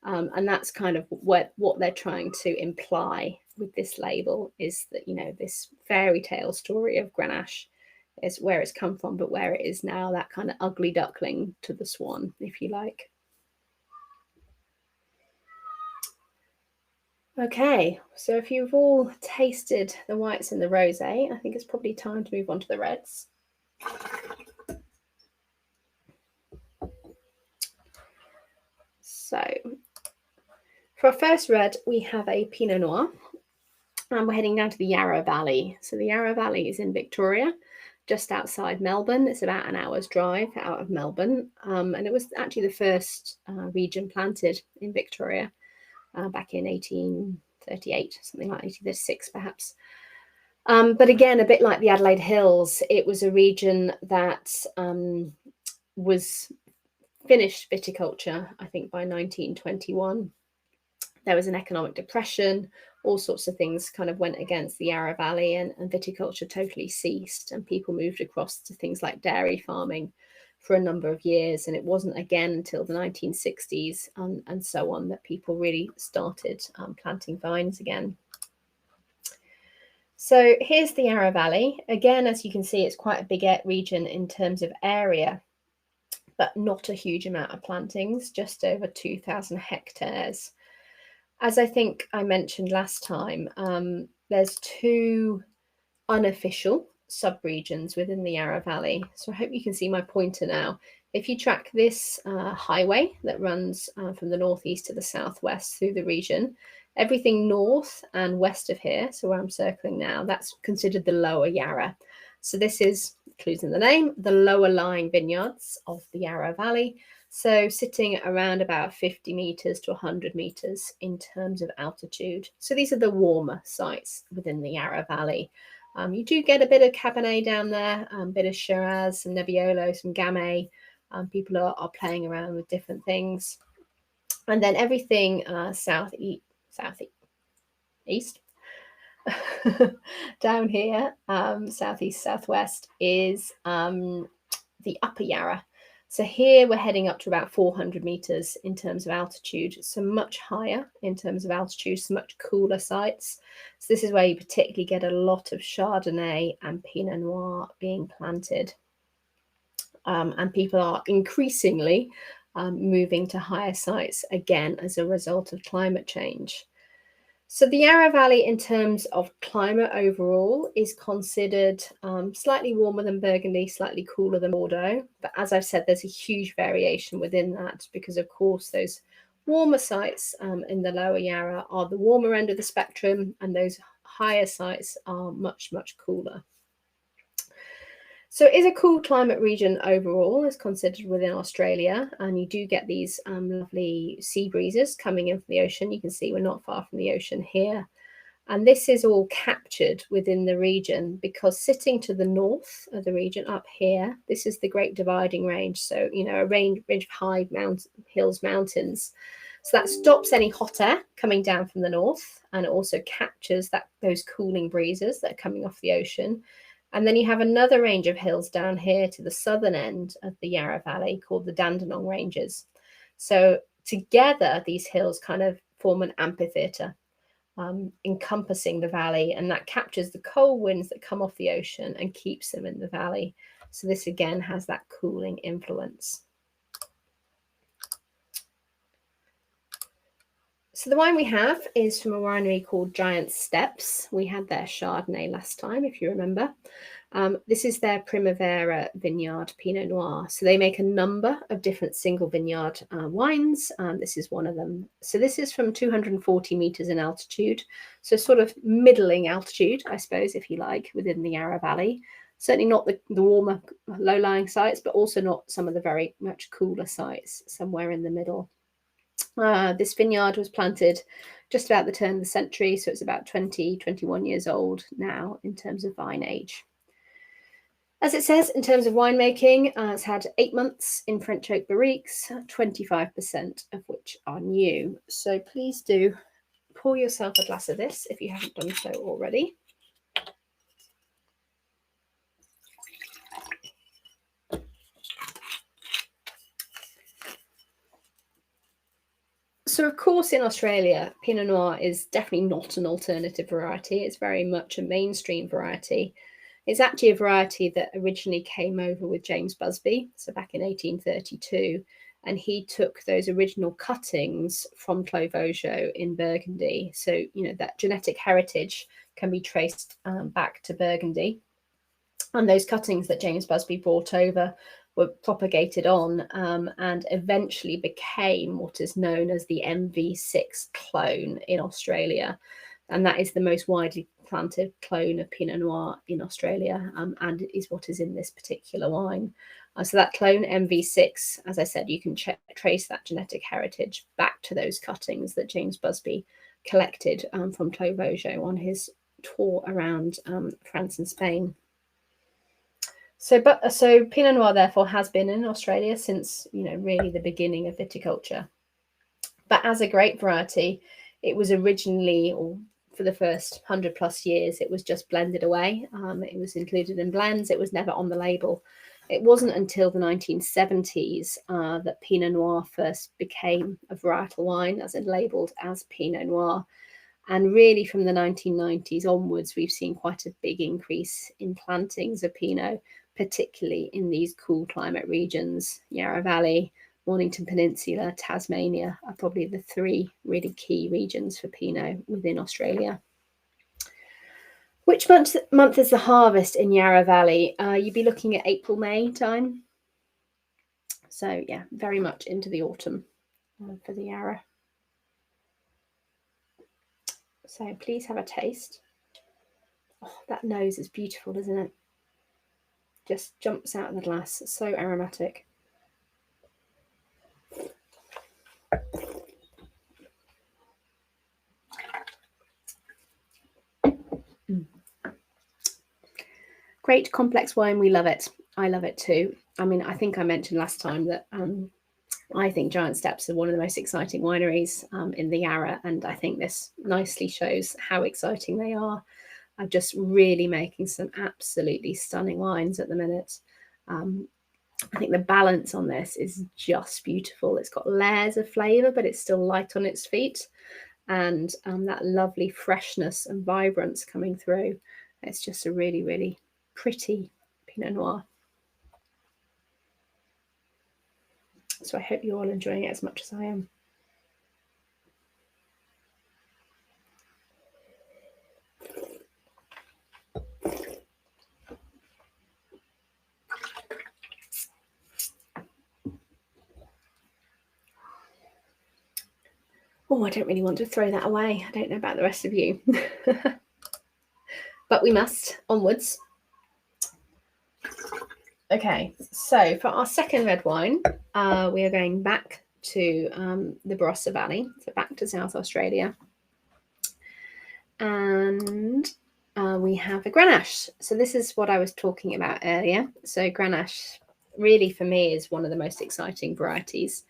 And that's kind of what they're trying to imply with this label is that, this fairy tale story of Grenache is where it's come from, but where it is now, that kind of ugly duckling to the swan, if you like. Okay, so if you've all tasted the whites and the rosé, I think it's probably time to move on to the reds. So for our first red, we have a Pinot Noir, and we're heading down to the Yarra Valley. So the Yarra Valley is in Victoria, just outside Melbourne. It's about an hour's drive out of Melbourne. And it was actually the first region planted in Victoria back in 1838, something like 1836 perhaps. But again, a bit like the Adelaide Hills, it was a region that was finished viticulture, I think, by 1921. There was an economic depression, all sorts of things kind of went against the Yarra Valley, and viticulture totally ceased, and people moved across to things like dairy farming for a number of years. And it wasn't again until the 1960s and so on that people really started planting vines again. So here's the Yarra Valley. Again, as you can see, it's quite a big region in terms of area, but not a huge amount of plantings, just over 2,000 hectares. As I think I mentioned last time, there's two unofficial subregions within the Yarra Valley. So I hope you can see my pointer now. If you track this highway that runs from the northeast to the southwest through the region, everything north and west of here, so where I'm circling now, that's considered the lower Yarra. So this is, clues in the name, the lower lying vineyards of the Yarra Valley. So sitting around about 50 meters to 100 meters in terms of altitude. So these are the warmer sites within the Yarra Valley. You do get a bit of Cabernet down there, a bit of Shiraz, some Nebbiolo, some Gamay. People are playing around with different things. And then everything southeast down here, southeast, southwest is the upper Yarra. So here we're heading up to about 400 meters in terms of altitude, so much higher in terms of altitude, so much cooler sites. So this is where you particularly get a lot of Chardonnay and Pinot Noir being planted. And people are increasingly moving to higher sites again as a result of climate change. So the Yarra Valley, in terms of climate overall, is considered slightly warmer than Burgundy, slightly cooler than Bordeaux. But as I've said, there's a huge variation within that because, of course, those warmer sites in the lower Yarra are the warmer end of the spectrum, and those higher sites are much, much cooler. So it is a cool climate region overall, is considered within Australia, and you do get these lovely sea breezes coming in from the ocean. You can see we're not far from the ocean here. And this is all captured within the region because sitting to the north of the region up here, this is the Great Dividing Range. So, you know, a range of high hills, mountains. So that stops any hot air coming down from the north, and it also captures those cooling breezes that are coming off the ocean. And then you have another range of hills down here to the southern end of the Yarra Valley called the Dandenong Ranges. So together, these hills kind of form an amphitheatre encompassing the valley, and that captures the cold winds that come off the ocean and keeps them in the valley. So this again has that cooling influence. So the wine we have is from a winery called Giant Steps. We had their Chardonnay last time, if you remember. This is their Primavera vineyard Pinot Noir. So they make a number of different single vineyard wines. This is one of them. So this is from 240 meters in altitude. So sort of middling altitude, I suppose, if you like, within the Yarra Valley. Certainly not the warmer low-lying sites, but also not some of the very much cooler sites, somewhere in the middle. This vineyard was planted just about the turn of the century, so it's about 21 years old now in terms of vine age. As it says, in terms of winemaking, it's had 8 months in French oak barriques, 25% of which are new. So please do pour yourself a glass of this if you haven't done so already. So, of course, in Australia, Pinot Noir is definitely not an alternative variety. It's very much a mainstream variety. It's actually a variety that originally came over with James Busby, so back in 1832, and he took those original cuttings from Clos Vougeot in Burgundy. So, you know, that genetic heritage can be traced back to Burgundy. And those cuttings that James Busby brought over were propagated on and eventually became what is known as the MV6 clone in Australia. and that is the most widely planted clone of Pinot Noir in Australia, and is what is in this particular wine. So that clone MV6, as I said, you can trace that genetic heritage back to those cuttings that James Busby collected from Clos Vougeot on his tour around France and Spain. So Pinot Noir therefore has been in Australia since, really the beginning of viticulture. But as a grape variety, it was originally, or for the first 100+ years, it was just blended away. It was included in blends. It was never on the label. It wasn't until the 1970s that Pinot Noir first became a varietal wine, as it labelled as Pinot Noir. And really from the 1990s onwards, we've seen quite a big increase in plantings of Pinot, particularly in these cool climate regions. Yarra Valley, Mornington Peninsula, Tasmania are probably the 3 really key regions for Pinot within Australia. Which month is the harvest in Yarra Valley? You'd be looking at April, May time. So yeah, very much into the autumn for the Yarra. So please have a taste. Oh, that nose is beautiful, isn't it? Just jumps out of the glass. It's so aromatic. Great complex wine. We love it. I love it too. I mean, I think I mentioned last time that I think Giant Steps are one of the most exciting wineries in the Yarra, and I think this nicely shows how exciting they are. I'm just really making some absolutely stunning wines at the minute. I think the balance on this is just beautiful. It's got layers of flavour, but it's still light on its feet, and that lovely freshness and vibrance coming through. It's just a really, really pretty Pinot Noir. So I hope you're all enjoying it as much as I am. Oh, I don't really want to throw that away. I don't know about the rest of you. But we must. Onwards. Okay, so for our second red wine, we are going back to the Barossa Valley, so back to South Australia. And we have a Grenache. So this is what I was talking about earlier. So Grenache really for me is one of the most exciting varieties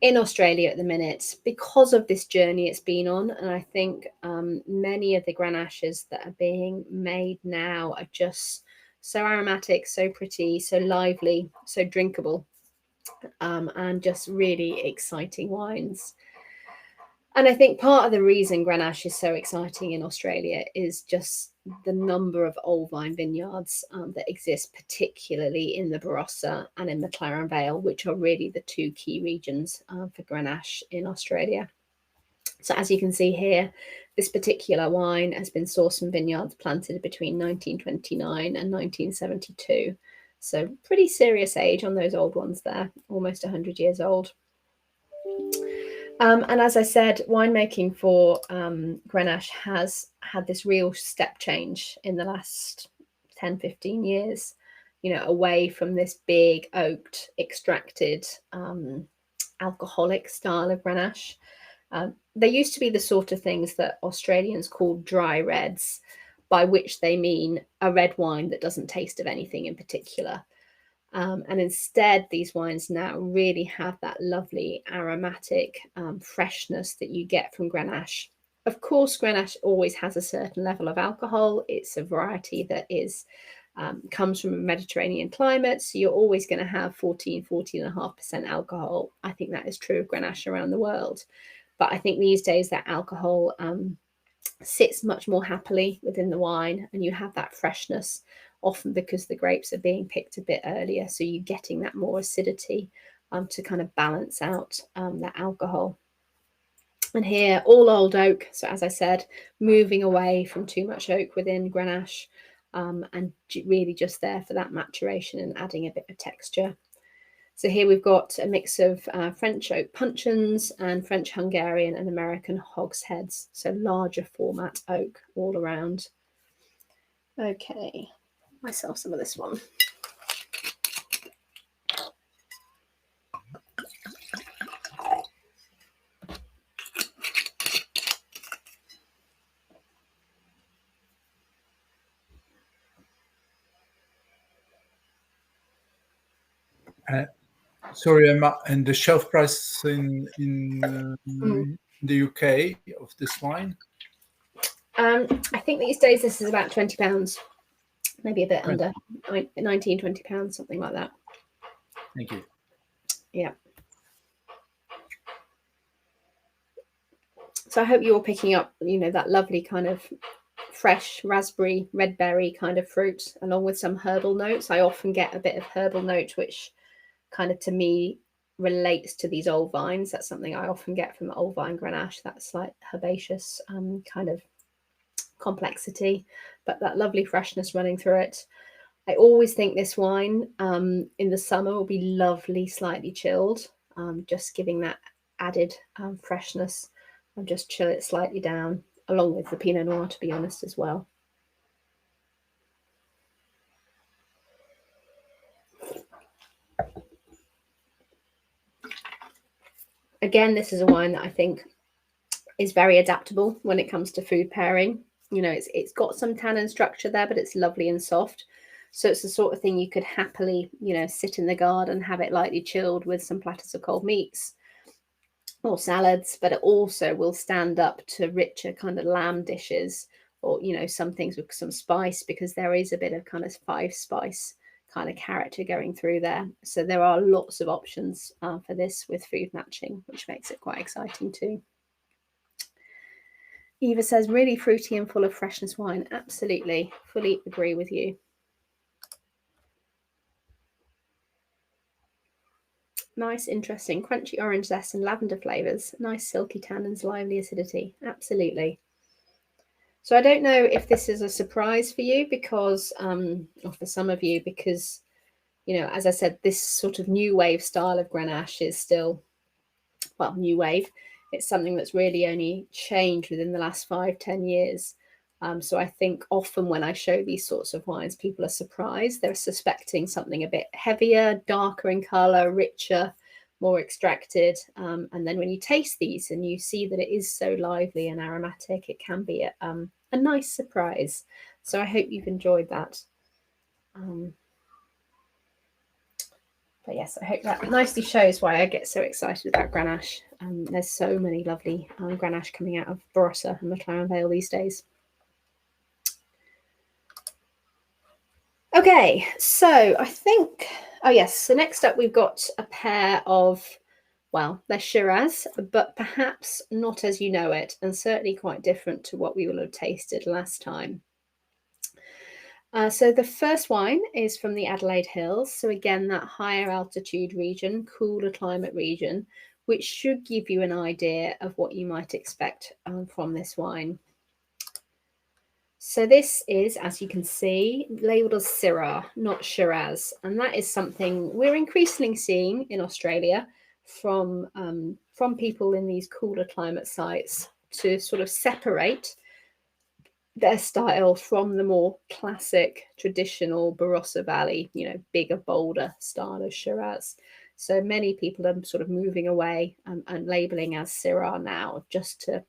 in Australia at the minute because of this journey it's been on. And I think many of the Grenaches that are being made now are just so aromatic, so pretty, so lively, so drinkable, and just really exciting wines. And I think part of the reason Grenache is so exciting in Australia is just the number of old vine vineyards that exist, particularly in the Barossa and in McLaren Vale, which are really the 2 key regions for Grenache in Australia. So as you can see here, this particular wine has been sourced from vineyards planted between 1929 and 1972. So pretty serious age on those old ones there, almost 100 years old. And as I said, winemaking for Grenache has had this real step change in the last 10, 15 years, away from this big oaked, extracted, alcoholic style of Grenache. They used to be the sort of things that Australians call dry reds, by which they mean a red wine that doesn't taste of anything in particular. And instead, these wines now really have that lovely aromatic freshness that you get from Grenache. Of course, Grenache always has a certain level of alcohol. It's a variety that comes from a Mediterranean climate, so you're always going to have 14.5% alcohol. I think that is true of Grenache around the world. But I think these days that alcohol sits much more happily within the wine, and you have that freshness, often because the grapes are being picked a bit earlier, so you're getting that more acidity to kind of balance out that alcohol. And here, all old oak, so as I said, moving away from too much oak within Grenache, and really just there for that maturation and adding a bit of texture. So here we've got a mix of French oak puncheons and French Hungarian and American hogsheads. So larger format oak all around. Okay, myself some of this one. Sorry, Emma, and the shelf price in the UK of this wine? I think these days this is about £20, maybe a bit under, 19, £20, something like that. Thank you. Yeah. So I hope you're picking up, that lovely kind of fresh raspberry, red berry kind of fruit, along with some herbal notes. I often get a bit of herbal note, which kind of to me relates to these old vines. That's something I often get from old vine Grenache, that slight herbaceous kind of complexity, but that lovely freshness running through it. I always think this wine in the summer will be lovely, slightly chilled, just giving that added freshness, and just chill it slightly down, along with the Pinot Noir, to be honest, as well. Again, this is a wine that I think is very adaptable when it comes to food pairing. It's got some tannin structure there, but it's lovely and soft. So it's the sort of thing you could happily, sit in the garden, have it lightly chilled with some platters of cold meats or salads, but it also will stand up to richer kind of lamb dishes, or, some things with some spice, because there is a bit of kind of 5-spice kind of character going through there. So there are lots of options for this with food matching, which makes it quite exciting too. Eva says, really fruity and full of freshness wine. Absolutely. Fully agree with you. Nice, interesting, crunchy orange zest and lavender flavours. Nice silky tannins, lively acidity. Absolutely. So I don't know if this is a surprise for you because, or for some of you, because, as I said, this sort of new wave style of Grenache is still, well, new wave. It's something that's really only changed within the last 5-10 years. So I think often when I show these sorts of wines, people are surprised. They're suspecting something a bit heavier, darker in colour, richer, more extracted. And then when you taste these and you see that it is so lively and aromatic, it can be a nice surprise. So I hope you've enjoyed that. But yes, I hope that nicely shows why I get so excited about Grenache. There's so many lovely Grenache coming out of Barossa and McLaren Vale these days. Okay, so I think, oh yes, so next up we've got a pair of, well, they're Shiraz, but perhaps not as you know it, and certainly quite different to what we will have tasted last time. So the first wine is from the Adelaide Hills. So again, that higher altitude region, cooler climate region, which should give you an idea of what you might expect from this wine. So this is, as you can see, labelled as Syrah, not Shiraz. And that is something we're increasingly seeing in Australia from people in these cooler climate sites, to sort of separate their style from the more classic, traditional Barossa Valley, bigger, bolder style of Shiraz. So many people are sort of moving away and labelling as Syrah now, just to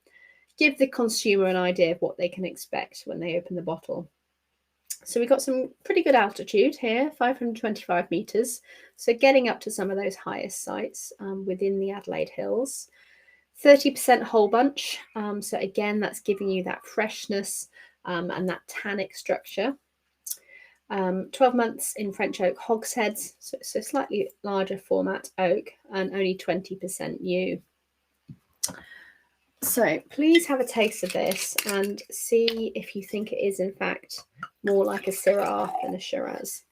give the consumer an idea of what they can expect when they open the bottle. So we've got some pretty good altitude here, 525 metres. So getting up to some of those highest sites within the Adelaide Hills. 30% whole bunch. So again, that's giving you that freshness and that tannic structure. 12 months in French oak hogsheads, so slightly larger format oak, and only 20% new. So please have a taste of this and see if you think it is in fact more like a Syrah than a Shiraz.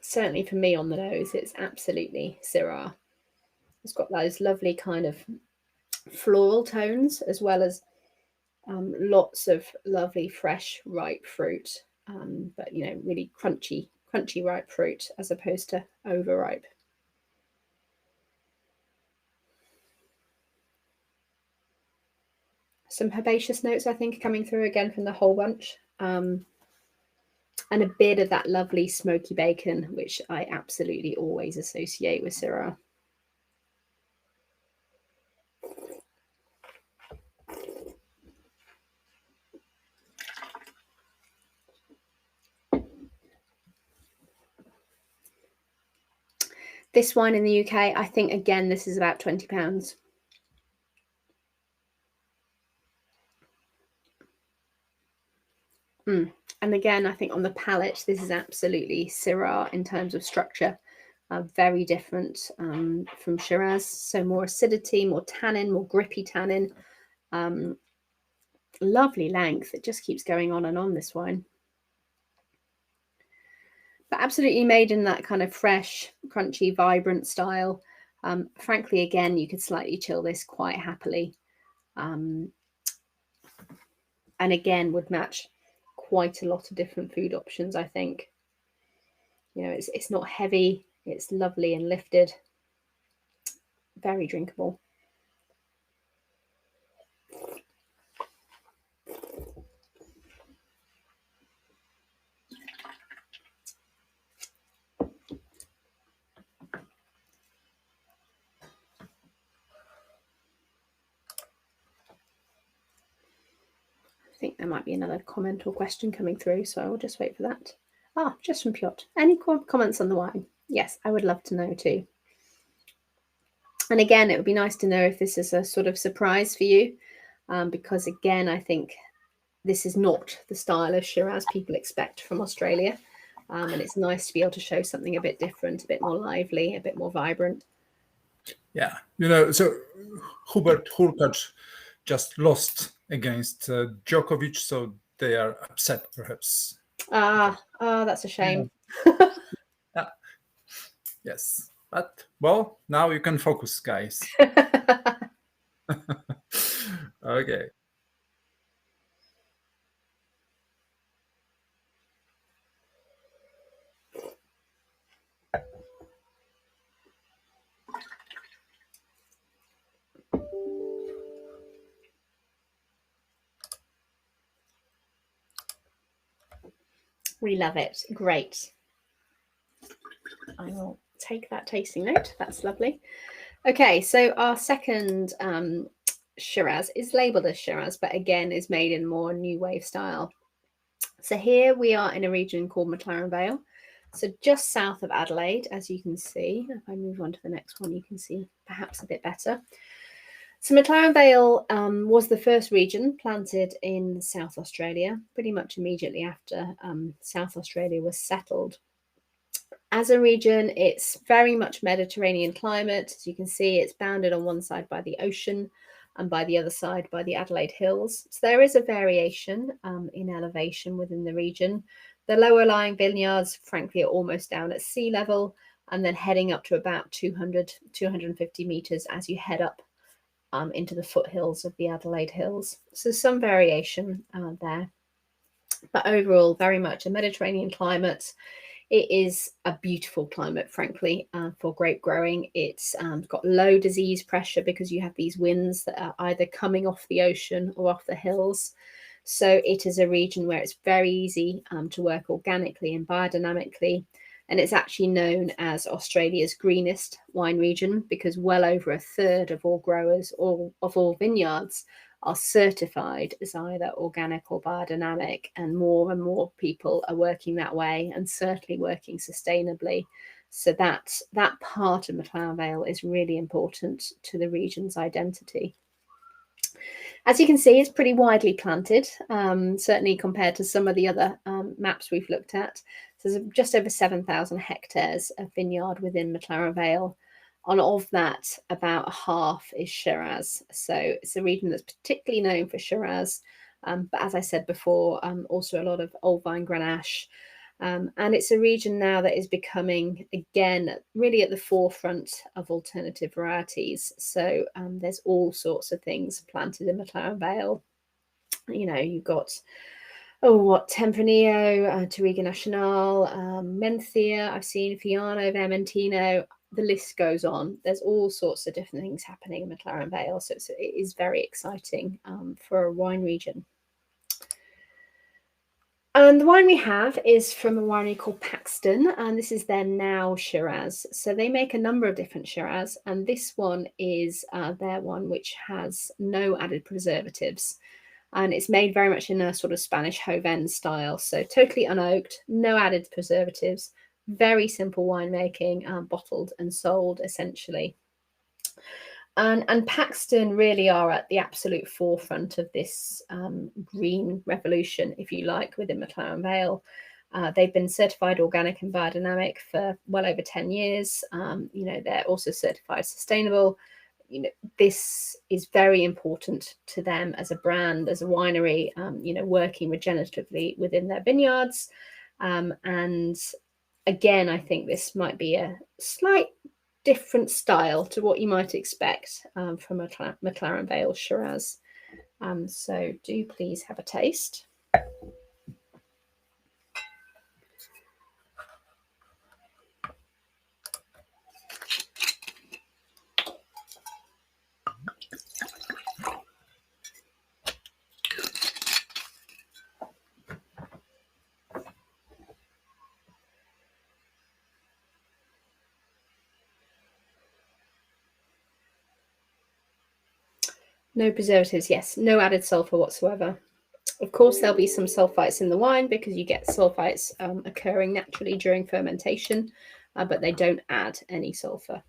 Certainly for me on the nose, it's absolutely Syrah. It's got those lovely kind of floral tones, as well as lots of lovely fresh ripe fruit, but really crunchy ripe fruit as opposed to overripe. Some herbaceous notes, I think, are coming through again from the whole bunch, and a bit of that lovely smoky bacon, which I absolutely always associate with Syrah. This wine in the UK, I think, again, this is about £20. And again, I think on the palate, this is absolutely Syrah in terms of structure. Very different from Shiraz. So more acidity, more tannin, more grippy tannin. Lovely length. It just keeps going on and on, this wine. But absolutely made in that kind of fresh, crunchy, vibrant style. Frankly, again, you could slightly chill this quite happily. And again, would match quite a lot of different food options, I think. It's not heavy. It's lovely and lifted. Very drinkable. I think there might be another comment or question coming through, so I will just wait for that. Just from Piotr. Any comments on the wine? Yes, I would love to know too. And again, it would be nice to know if this is a sort of surprise for you, because again, I think this is not the style of Shiraz people expect from Australia. And it's nice to be able to show something a bit different, a bit more lively, a bit more vibrant. Yeah, so Hubert Hurkacz just lost against Djokovic, so they are upset, perhaps. That's a shame. Yeah. Yes, but well, now you can focus, guys. Okay. We love it. Great. I will take that tasting note. That's lovely. Okay, so our second Shiraz is labelled as Shiraz, but again is made in more new wave style. So here we are in a region called McLaren Vale. So just south of Adelaide, as you can see. If I move on to the next one, you can see perhaps a bit better. So McLaren Vale was the first region planted in South Australia, pretty much immediately after South Australia was settled. As a region, it's very much Mediterranean climate. As you can see, it's bounded on one side by the ocean and by the other side by the Adelaide Hills. So there is a variation in elevation within the region. The lower lying vineyards, frankly, are almost down at sea level, and then heading up to about 250 meters as you head up into the foothills of the Adelaide Hills. So some variation there. But overall, very much a Mediterranean climate. It is a beautiful climate, frankly, for grape growing. It's got low disease pressure because you have these winds that are either coming off the ocean or off the hills. So it is a region where it's very easy to work organically and biodynamically. And it's actually known as Australia's greenest wine region because well over a third of all growers or of all vineyards are certified as either organic or biodynamic, and more people are working that way and certainly working sustainably. So that part of McLaren Vale is really important to the region's identity. As you can see, it's pretty widely planted, certainly compared to some of the other maps we've looked at. So there's just over 7,000 hectares of vineyard within McLaren Vale. And of that, about half is Shiraz. So it's a region that's particularly known for Shiraz. But as I said before, also a lot of old vine Grenache, And it's a region now that is becoming, again, really at the forefront of alternative varieties. So there's all sorts of things planted in McLaren Vale. You've got Tempranillo, Touriga Nacional, Menthia, I've seen Fiano, Vermentino, the list goes on. There's all sorts of different things happening in McLaren Vale, so it is very exciting for a wine region. And the wine we have is from a winery called Paxton, and this is their Now Shiraz. So they make a number of different Shiraz, and this one is their one which has no added preservatives. And it's made very much in a sort of Spanish Joven style. So totally unoaked, no added preservatives, very simple winemaking, bottled and sold essentially. And Paxton really are at the absolute forefront of this green revolution, if you like, within McLaren Vale. They've been certified organic and biodynamic for well over 10 years. They're also certified sustainable. This is very important to them as a brand, as a winery, working regeneratively within their vineyards. And again, I think this might be a slight different style to what you might expect from a McLaren Vale Shiraz. So do please have a taste. No preservatives, yes, no added sulfur whatsoever. Of course, there'll be some sulfites in the wine because you get sulfites occurring naturally during fermentation, but they don't add any sulfur.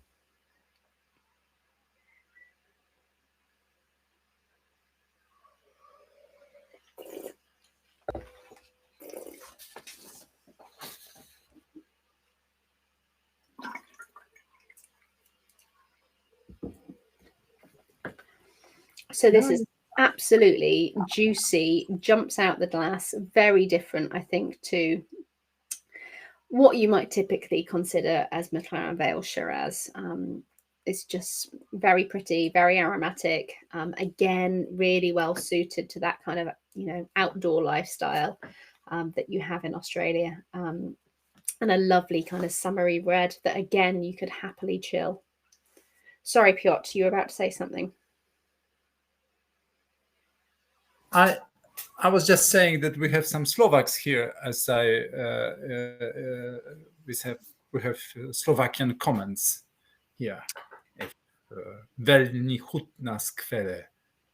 So this is absolutely juicy, jumps out the glass, very different, I think, to what you might typically consider as McLaren Vale Shiraz. It's just very pretty, very aromatic. Again, really well suited to that kind of, outdoor lifestyle that you have in Australia. And a lovely kind of summery red that, again, you could happily chill. Sorry, Piotr, you were about to say something. I was just saying that we have some Slovaks here, as we have Slovakian comments here. Veľmi chutná skvere,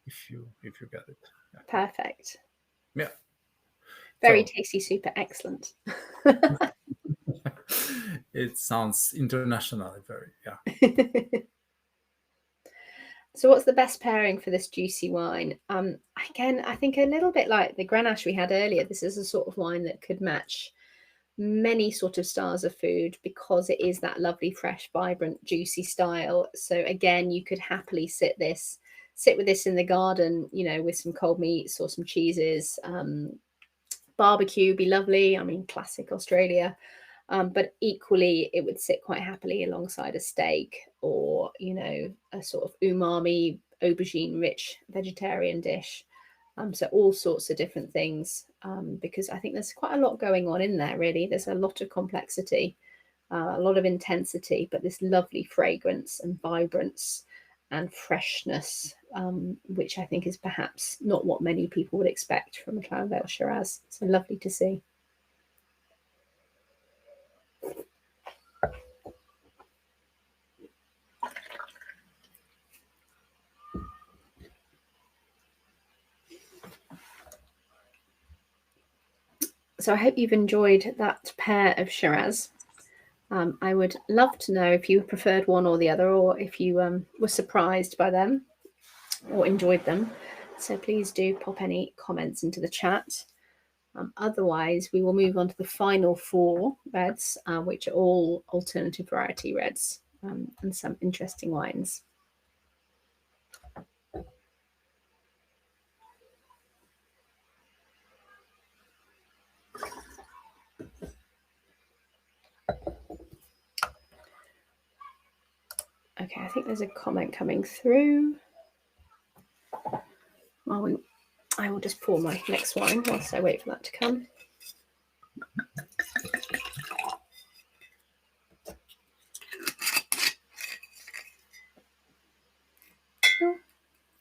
if you get it. Yeah. Perfect. Yeah. Very tasty, super excellent. It sounds internationally very, yeah. So what's the best pairing for this juicy wine? Again, I think a little bit like the Grenache we had earlier, this is a sort of wine that could match many sort of styles of food because it is that lovely, fresh, vibrant, juicy style. So again, you could happily sit with this in the garden, with some cold meats or some cheeses. Barbecue would be lovely. I mean, classic Australia. But equally, it would sit quite happily alongside a steak or, a sort of umami, aubergine-rich vegetarian dish. So all sorts of different things, because I think there's quite a lot going on in there, really. There's a lot of complexity, a lot of intensity, but this lovely fragrance and vibrance and freshness, which I think is perhaps not what many people would expect from a McLaren Vale Shiraz. So lovely to see. So I hope you've enjoyed that pair of Shiraz. I would love to know if you preferred one or the other, or if you were surprised by them or enjoyed them. So please do pop any comments into the chat. Otherwise, we will move on to the final 4 reds, which are all alternative variety reds and some interesting wines. Okay, I think there's a comment coming through. I will just pour my next wine whilst I wait for that to come.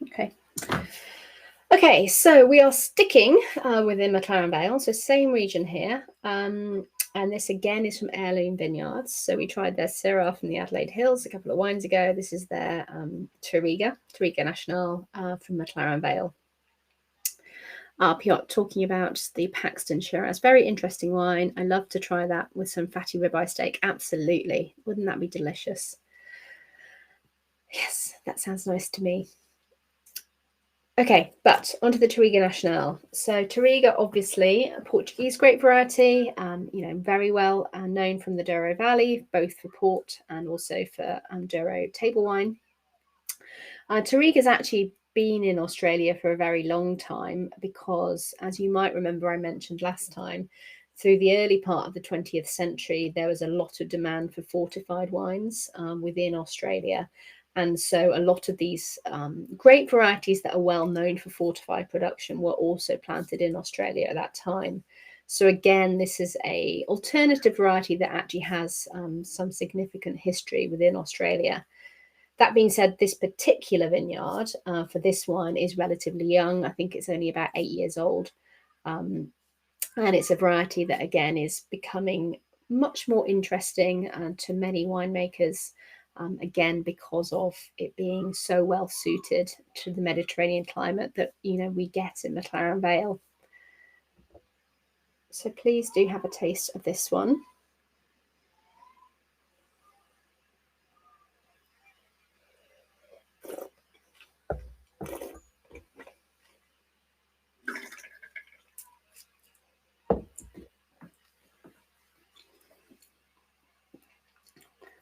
Okay. Okay, so we are sticking within McLaren Vale, so same region here. And this again is from Heirloom Vineyards. So we tried their Syrah from the Adelaide Hills a couple of wines ago. This is their Touriga National from McLaren Vale. Piotr talking about the Paxton Shiraz. Very interesting wine. I love to try that with some fatty ribeye steak. Absolutely. Wouldn't that be delicious? Yes, that sounds nice to me. Okay, but onto the Touriga National. So Touriga, obviously, a Portuguese grape variety, very well known from the Douro Valley, both for port and also for Douro table wine. Touriga has actually been in Australia for a very long time because, as you might remember, I mentioned last time, through the early part of the 20th century, there was a lot of demand for fortified wines within Australia. And so a lot of these grape varieties that are well known for fortified production were also planted in Australia at that time. So again, this is an alternative variety that actually has some significant history within Australia. That being said, this particular vineyard for this wine is relatively young. I think it's only about 8 years old. And it's a variety that, again, is becoming much more interesting to many winemakers, again, because of it being so well suited to the Mediterranean climate that, we get in McLaren Vale. So please do have a taste of this one.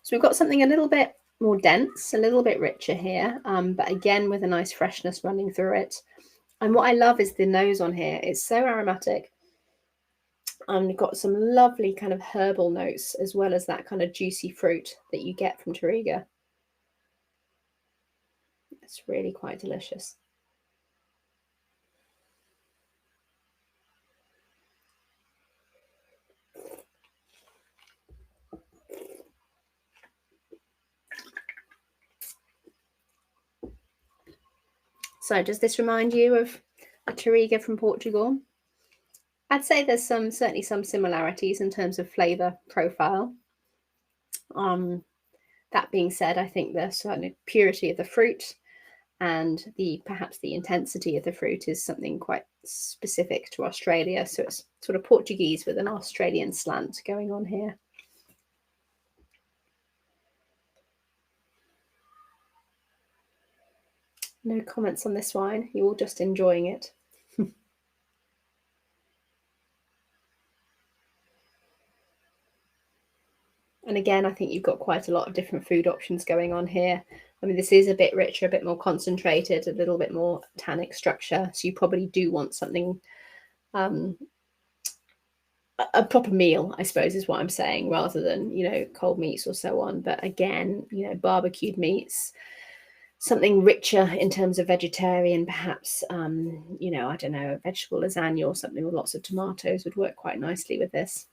So we've got something a little bit more dense, a little bit richer here, but again with a nice freshness running through it. And what I love is the nose on here. It's so aromatic. You've got some lovely kind of herbal notes as well as that kind of juicy fruit that you get from Touriga. It's really quite delicious. So does this remind you of a Touriga from Portugal? I'd say there's certainly some similarities in terms of flavour profile. That being said, I think the sort of purity of the fruit and perhaps the intensity of the fruit is something quite specific to Australia. So it's sort of Portuguese with an Australian slant going on here. No comments on this wine. You're all just enjoying it. And again, I think you've got quite a lot of different food options going on here. I mean, this is a bit richer, a bit more concentrated, a little bit more tannic structure. So you probably do want something, a proper meal, I suppose, is what I'm saying, rather than, cold meats or so on. But again, barbecued meats, something richer in terms of vegetarian, perhaps, I don't know, a vegetable lasagna or something with lots of tomatoes would work quite nicely with this.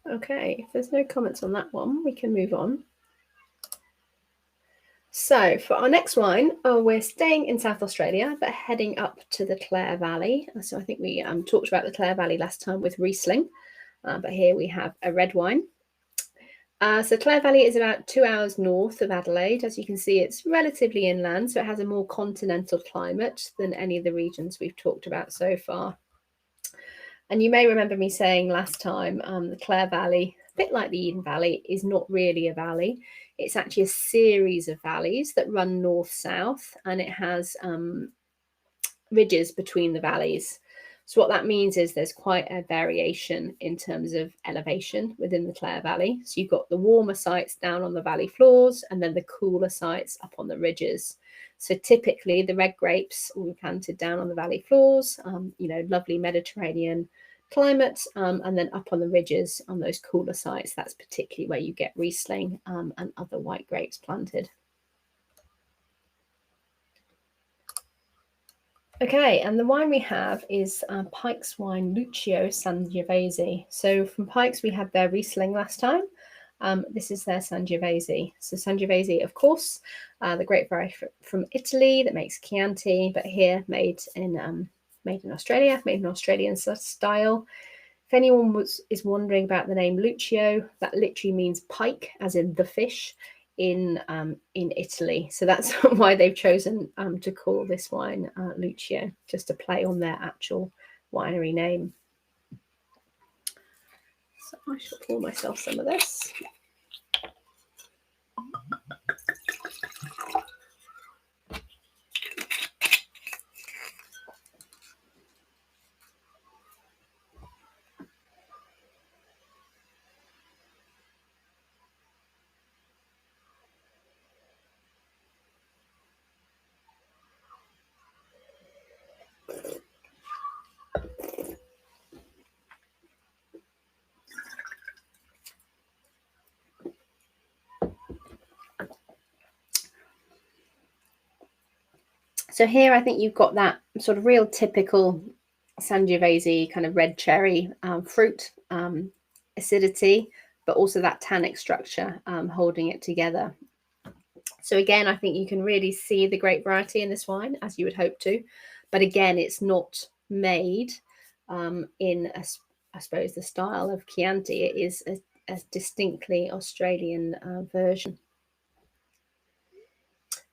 Okay, if there's no comments on that one, we can move on. So for our next wine, we're staying in South Australia, but heading up to the Clare Valley. So I think we talked about the Clare Valley last time with Riesling, but here we have a red wine. So Clare Valley is about 2 hours north of Adelaide. As you can see, it's relatively inland, so it has a more continental climate than any of the regions we've talked about so far. And you may remember me saying last time, the Clare Valley, a bit like the Eden Valley, is not really a valley. It's actually a series of valleys that run north-south, and it has ridges between the valleys. So what that means is there's quite a variation in terms of elevation within the Clare Valley. So you've got the warmer sites down on the valley floors and then the cooler sites up on the ridges. So typically the red grapes will be planted down on the valley floors, lovely Mediterranean climate, and then up on the ridges on those cooler sites. That's particularly where you get Riesling and other white grapes planted. Okay, and the wine we have is Pike's wine Lucio Sangiovese. So from Pike's we had their Riesling last time. This is their Sangiovese. So Sangiovese, of course, the grape variety from Italy that makes Chianti, but here made in Australia, made in Australian style. If anyone is wondering about the name Lucio, that literally means pike, as in the fish, in Italy. So that's why they've chosen to call this wine Lucio, just to play on their actual winery name. So I shall pour myself some of this. So here I think you've got that sort of real typical Sangiovese kind of red cherry fruit acidity, but also that tannic structure holding it together. So again, I think you can really see the grape variety in this wine, as you would hope to. But again, it's not made in, I suppose, the style of Chianti. It is a distinctly Australian version.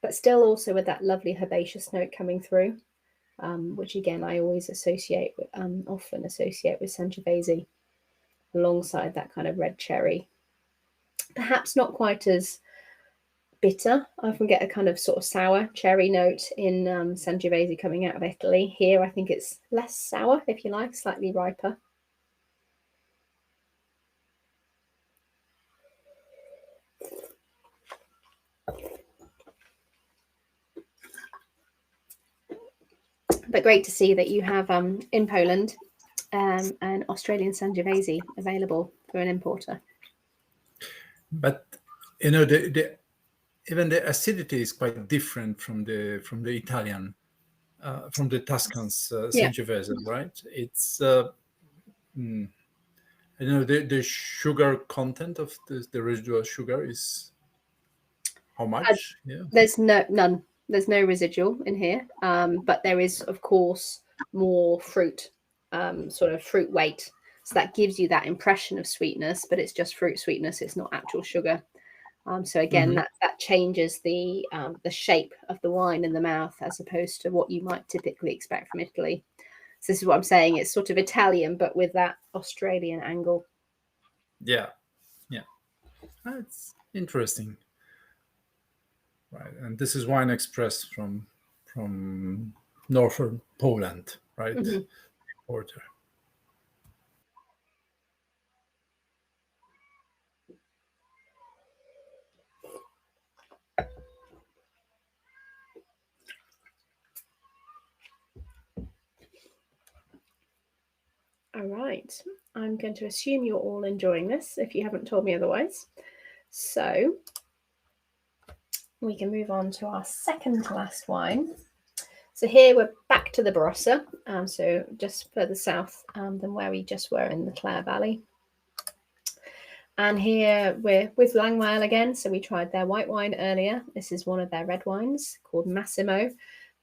But still also with that lovely herbaceous note coming through, which again, I always often associate with Sangiovese, alongside that kind of red cherry. Perhaps not quite as bitter. I often get a kind of sort of sour cherry note in Sangiovese coming out of Italy. Here, I think it's less sour, if you like, slightly riper. But great to see that you have in Poland an Australian Sangiovese available for an importer. But even the acidity is quite different from the Italian, from the Tuscan's Sangiovese, right? It's the sugar content of the residual sugar is how much? There's none. There's no residual in here, but there is, of course, more fruit, sort of fruit weight. So that gives you that impression of sweetness, but it's just fruit sweetness. It's not actual sugar. So again, that changes the shape of the wine in the mouth, as opposed to what you might typically expect from Italy. So this is what I'm saying. It's sort of Italian, but with that Australian angle. Yeah. That's interesting. Right, and this is Wine Express from northern Poland, right? Porter. All right, I'm going to assume you're all enjoying this if you haven't told me otherwise. So we can move on to our second to last wine. So here we're back to the Barossa, so just further south than where we just were in the Clare Valley. And here we're with Langweil again. So we tried their white wine earlier. This is one of their red wines called Massimo,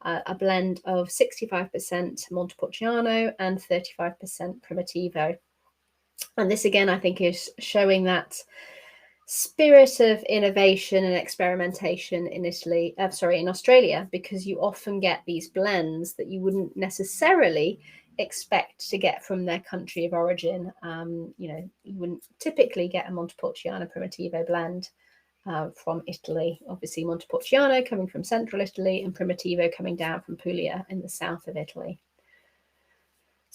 a blend of 65% Montepulciano and 35% Primitivo. And this again, I think, is showing that spirit of innovation and experimentation in Australia, because you often get these blends that you wouldn't necessarily expect to get from their country of origin. You wouldn't typically get a Montepulciano Primitivo blend from Italy. Obviously, Montepulciano coming from central Italy and Primitivo coming down from Puglia in the south of Italy.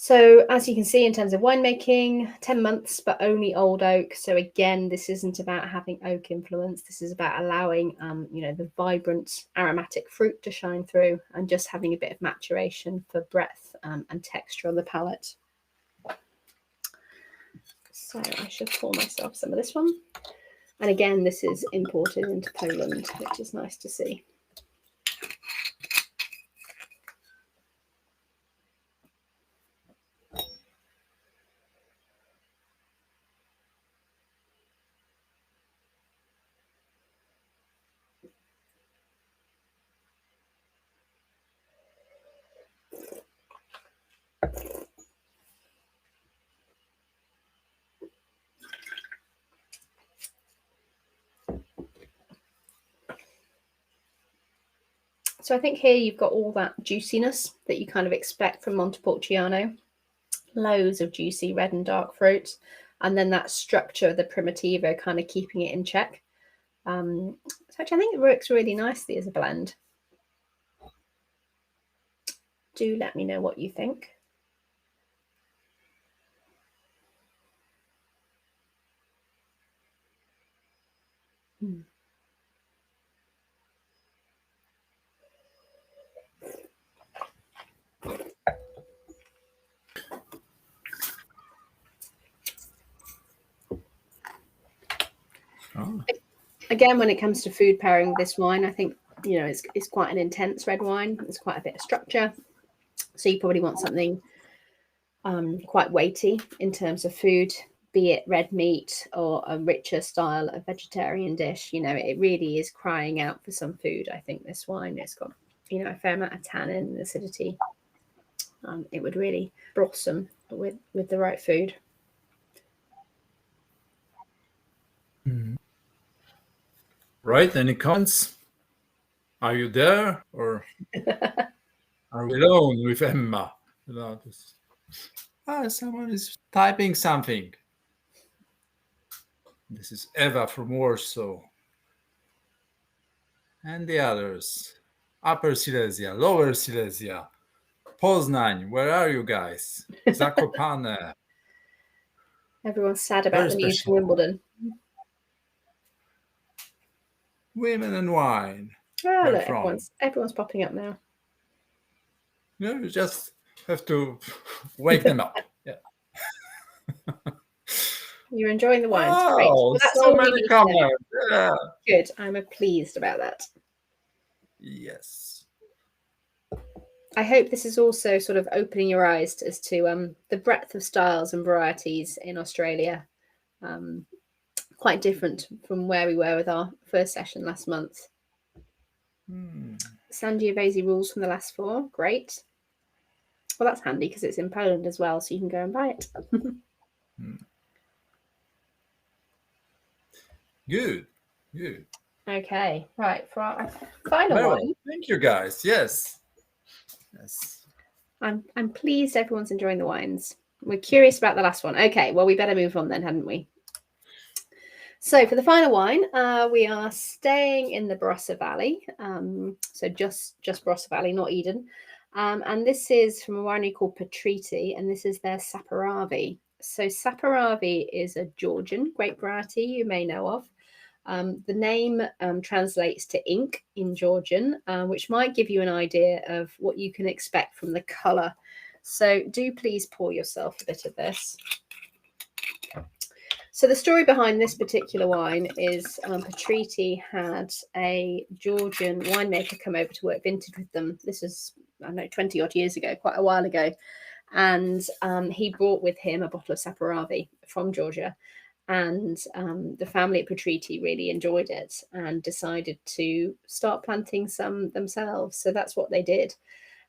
So as you can see, in terms of winemaking, 10 months, but only old oak. So again, this isn't about having oak influence. This is about allowing, the vibrant aromatic fruit to shine through and just having a bit of maturation for breadth and texture on the palate. So I should pour myself some of this one. And again, this is imported into Poland, which is nice to see. So I think here you've got all that juiciness that you kind of expect from Montepulciano. Loads of juicy red and dark fruit. And then that structure of the Primitivo kind of keeping it in check. Which I think it works really nicely as a blend. Do let me know what you think. Oh. Again, when it comes to food pairing with this wine, I think, it's quite an intense red wine. There's quite a bit of structure. So you probably want something quite weighty in terms of food, be it red meat or a richer style of vegetarian dish. It really is crying out for some food. I think this wine, it's got, a fair amount of tannin and acidity. It would really blossom with the right food. Right, any comments? Are you there, or are we alone with Emma? Someone is typing something. This is Eva from Warsaw. And the others. Upper Silesia, Lower Silesia, Poznań, where are you guys? Zakopane. Everyone's sad about the news from Wimbledon. Women and wine. Oh, look, everyone's popping up now. You just have to wake them up. Yeah. You're enjoying the wines. Oh, great. Well, that's so many comments. Yeah. Good. I'm pleased about that. Yes. I hope this is also sort of opening your eyes as to the breadth of styles and varieties in Australia. Quite different from where we were with our first session last month. Sangiovese rules from the last 4. Great. Well, that's handy because it's in Poland as well, so you can go and buy it. Good. Okay, right. For our final one. Thank you, guys. Yes. I'm pleased everyone's enjoying the wines. We're curious about the last one. Okay, well, we better move on then, hadn't we? So for the final wine, we are staying in the Barossa Valley. So just Barossa Valley, not Eden. And this is from a winery called Patriti, and this is their Saperavi. So Saperavi is a Georgian grape variety you may know of. The name translates to ink in Georgian, which might give you an idea of what you can expect from the colour. So do please pour yourself a bit of this. So the story behind this particular wine is Patriti had a Georgian winemaker come over to work vintage with them. This is, 20 odd years ago, quite a while ago. And he brought with him a bottle of Saperavi from Georgia. And the family at Patriti really enjoyed it and decided to start planting some themselves. So that's what they did.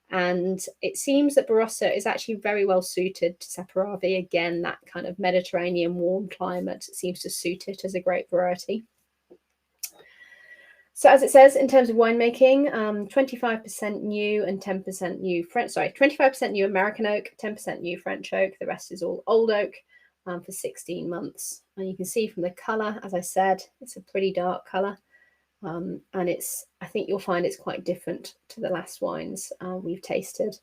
And it seems that Barossa is actually very well suited to Saperavi. Again, that kind of Mediterranean warm climate seems to suit it as a grape variety. So as it says, in terms of winemaking, 25% new and 10% new French, 25% new American oak, 10% new French oak. The rest is all old oak for 16 months. And you can see from the colour, as I said, it's a pretty dark colour. And I think you'll find it's quite different to the last wines we've tasted.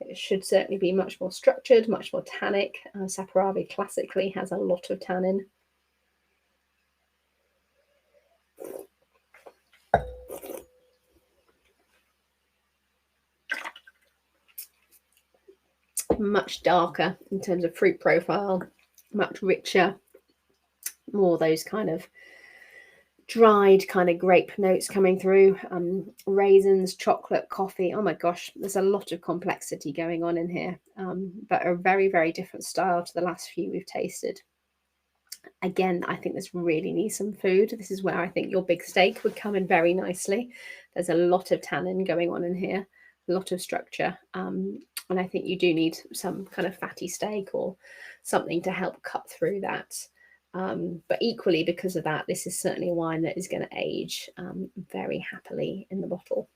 It should certainly be much more structured, much more tannic. Saperavi classically has a lot of tannin. Much darker in terms of fruit profile, much richer, more those kind of dried kind of grape notes coming through, raisins, chocolate, coffee. Oh my gosh, there's a lot of complexity going on in here, but a very, very different style to the last few we've tasted. Again, I think this really needs some food. This is where I think your big steak would come in very nicely. There's a lot of tannin going on in here, a lot of structure. And I think you do need some kind of fatty steak or something to help cut through that. But equally, because of that, this is certainly a wine that is going to age very happily in the bottle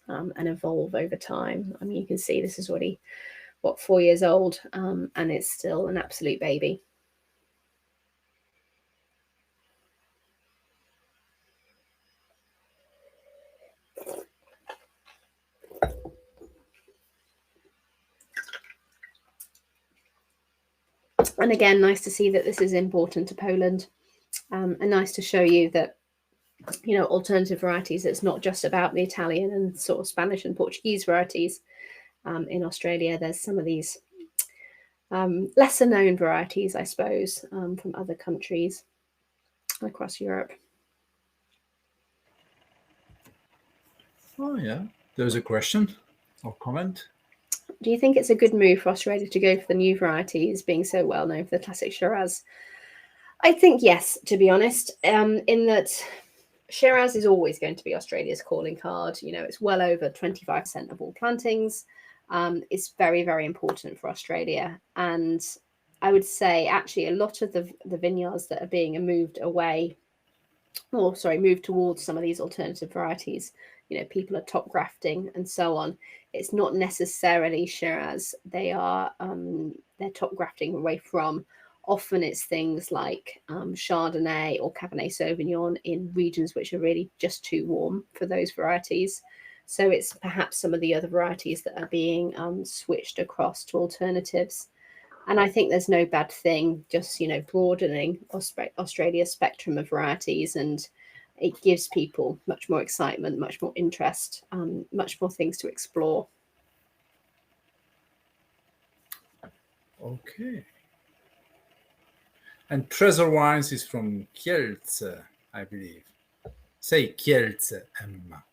and evolve over time. I mean, you can see this is already, 4 years old, and it's still an absolute baby. And again, nice to see that this is important to Poland, and nice to show you that, alternative varieties, it's not just about the Italian and sort of Spanish and Portuguese varieties. In Australia, there's some of these lesser known varieties, I suppose, from other countries across Europe. Oh, yeah. There's a question or comment. Do you think it's a good move for Australia to go for the new varieties, being so well known for the classic Shiraz? I think yes, to be honest, in that Shiraz is always going to be Australia's calling card. It's well over 25% of all plantings. It's very, very important for Australia. And I would say actually a lot of the vineyards that are being moved towards some of these alternative varieties, people are top grafting and so on. It's not necessarily Shiraz they're top grafting away from. Often it's things like Chardonnay or Cabernet Sauvignon in regions which are really just too warm for those varieties. So it's perhaps some of the other varieties that are being switched across to alternatives. And I think there's no bad thing, just, broadening Australia's spectrum of varieties, and it gives people much more excitement, much more interest, much more things to explore. Okay. And Treasure Wines is from Kielce, I believe. Say Kielce, Emma.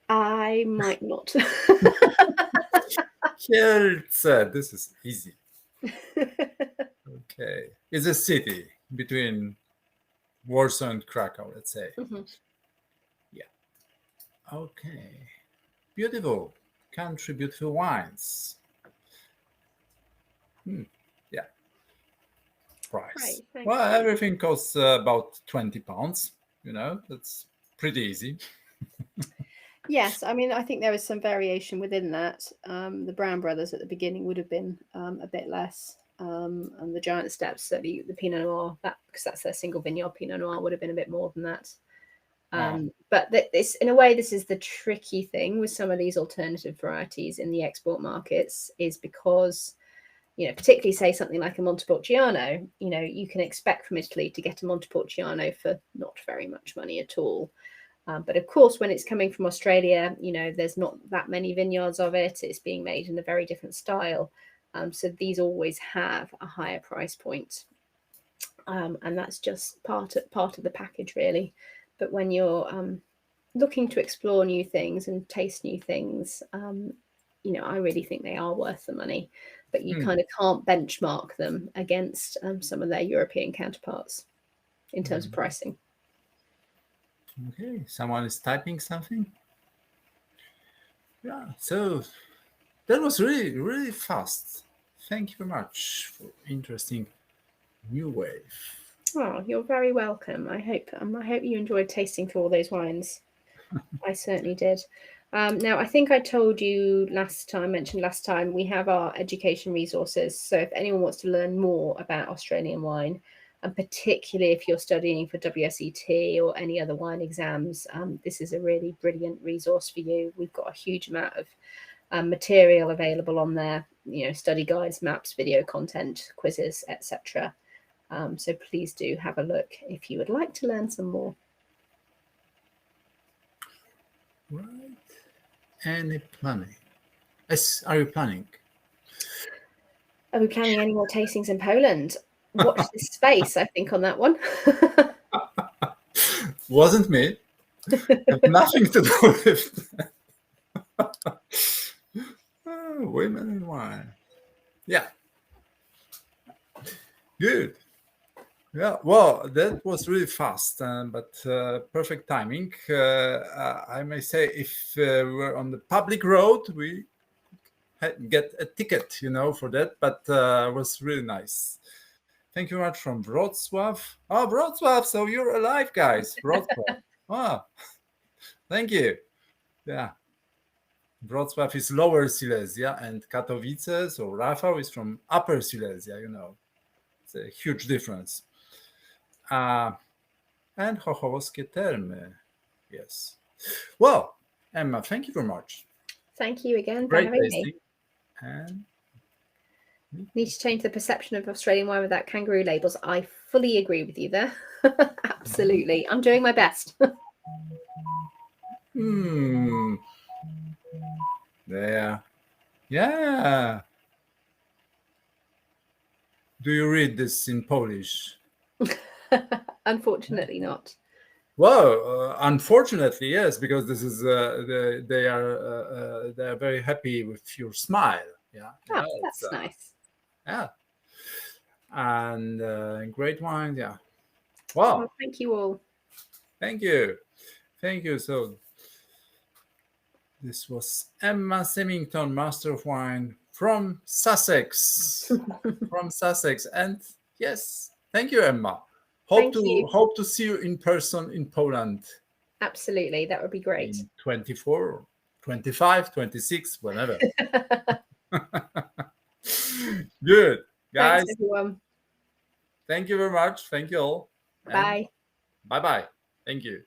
I might not. Kielce, this is easy. Okay. It's a city between Warsaw and Krakow, let's say. Mm-hmm. Yeah. Okay. Beautiful country, beautiful wines. Yeah. Price. Right, Well, everything costs about £20. That's pretty easy. Yes, I mean, I think there is some variation within that. The Brown Brothers at the beginning would have been a bit less, and the Giant Steps, certainly the Pinot Noir, because that's their single vineyard Pinot Noir, would have been a bit more than that. But this, in a way, this is the tricky thing with some of these alternative varieties in the export markets, is because, particularly say something like a Montepulciano, you can expect from Italy to get a Montepulciano for not very much money at all. But of course, when it's coming from Australia, there's not that many vineyards of it. It's being made in a very different style. So these always have a higher price point. And that's just part of the package, really. But when you're looking to explore new things and taste new things, I really think they are worth the money. But you kind of can't benchmark them against some of their European counterparts in terms of pricing. Okay, someone is typing something. Yeah, so that was really, really fast. Thank you very much for interesting new wave. Oh, you're very welcome. I hope you enjoyed tasting through all those wines. I certainly did. Now, I think I told you mentioned last time, we have our education resources. So if anyone wants to learn more about Australian wine, and particularly if you're studying for WSET or any other wine exams, this is a really brilliant resource for you. We've got a huge amount of material available on there, study guides, maps, video content, quizzes, etc. So please do have a look if you would like to learn some more. Right. Any planning? Yes, are you planning? Are we planning any more tastings in Poland? Watch this space, I think, on that one. Wasn't me. Have nothing to do with women and wine. Yeah. Good. Yeah, well, that was really fast, but perfect timing. I may say, if we're on the public road, we get a ticket, for that. But it was really nice. Thank you very much from Wrocław. Oh, Wrocław! So you're alive, guys. Wrocław. Ah, thank you. Yeah. Wrocław is Lower Silesia, and Katowice, so Rafał is from Upper Silesia. It's a huge difference. And Chochowskie Termy. Yes. Well, Emma, thank you very much. Thank you again for Great having tasting. me. And Need to change the perception of Australian wine without kangaroo labels. I fully agree with you there. Absolutely. I'm doing my best. There. Yeah. Do you read this in Polish? Unfortunately not. Well, unfortunately, yes, because this is they are very happy with your smile. Yeah, Oh, that's nice. Yeah, and great wine. Yeah. Wow. Well, thank you all. Thank you. So this was Emma Symington, Master of Wine from Sussex. And yes, thank you, Emma. Hope to see you in person in Poland. Absolutely, that would be great. In 24, 25, 26, whenever. Good, guys. Thanks, everyone. Thank you very much. Thank you all. Bye. Bye-bye. Thank you.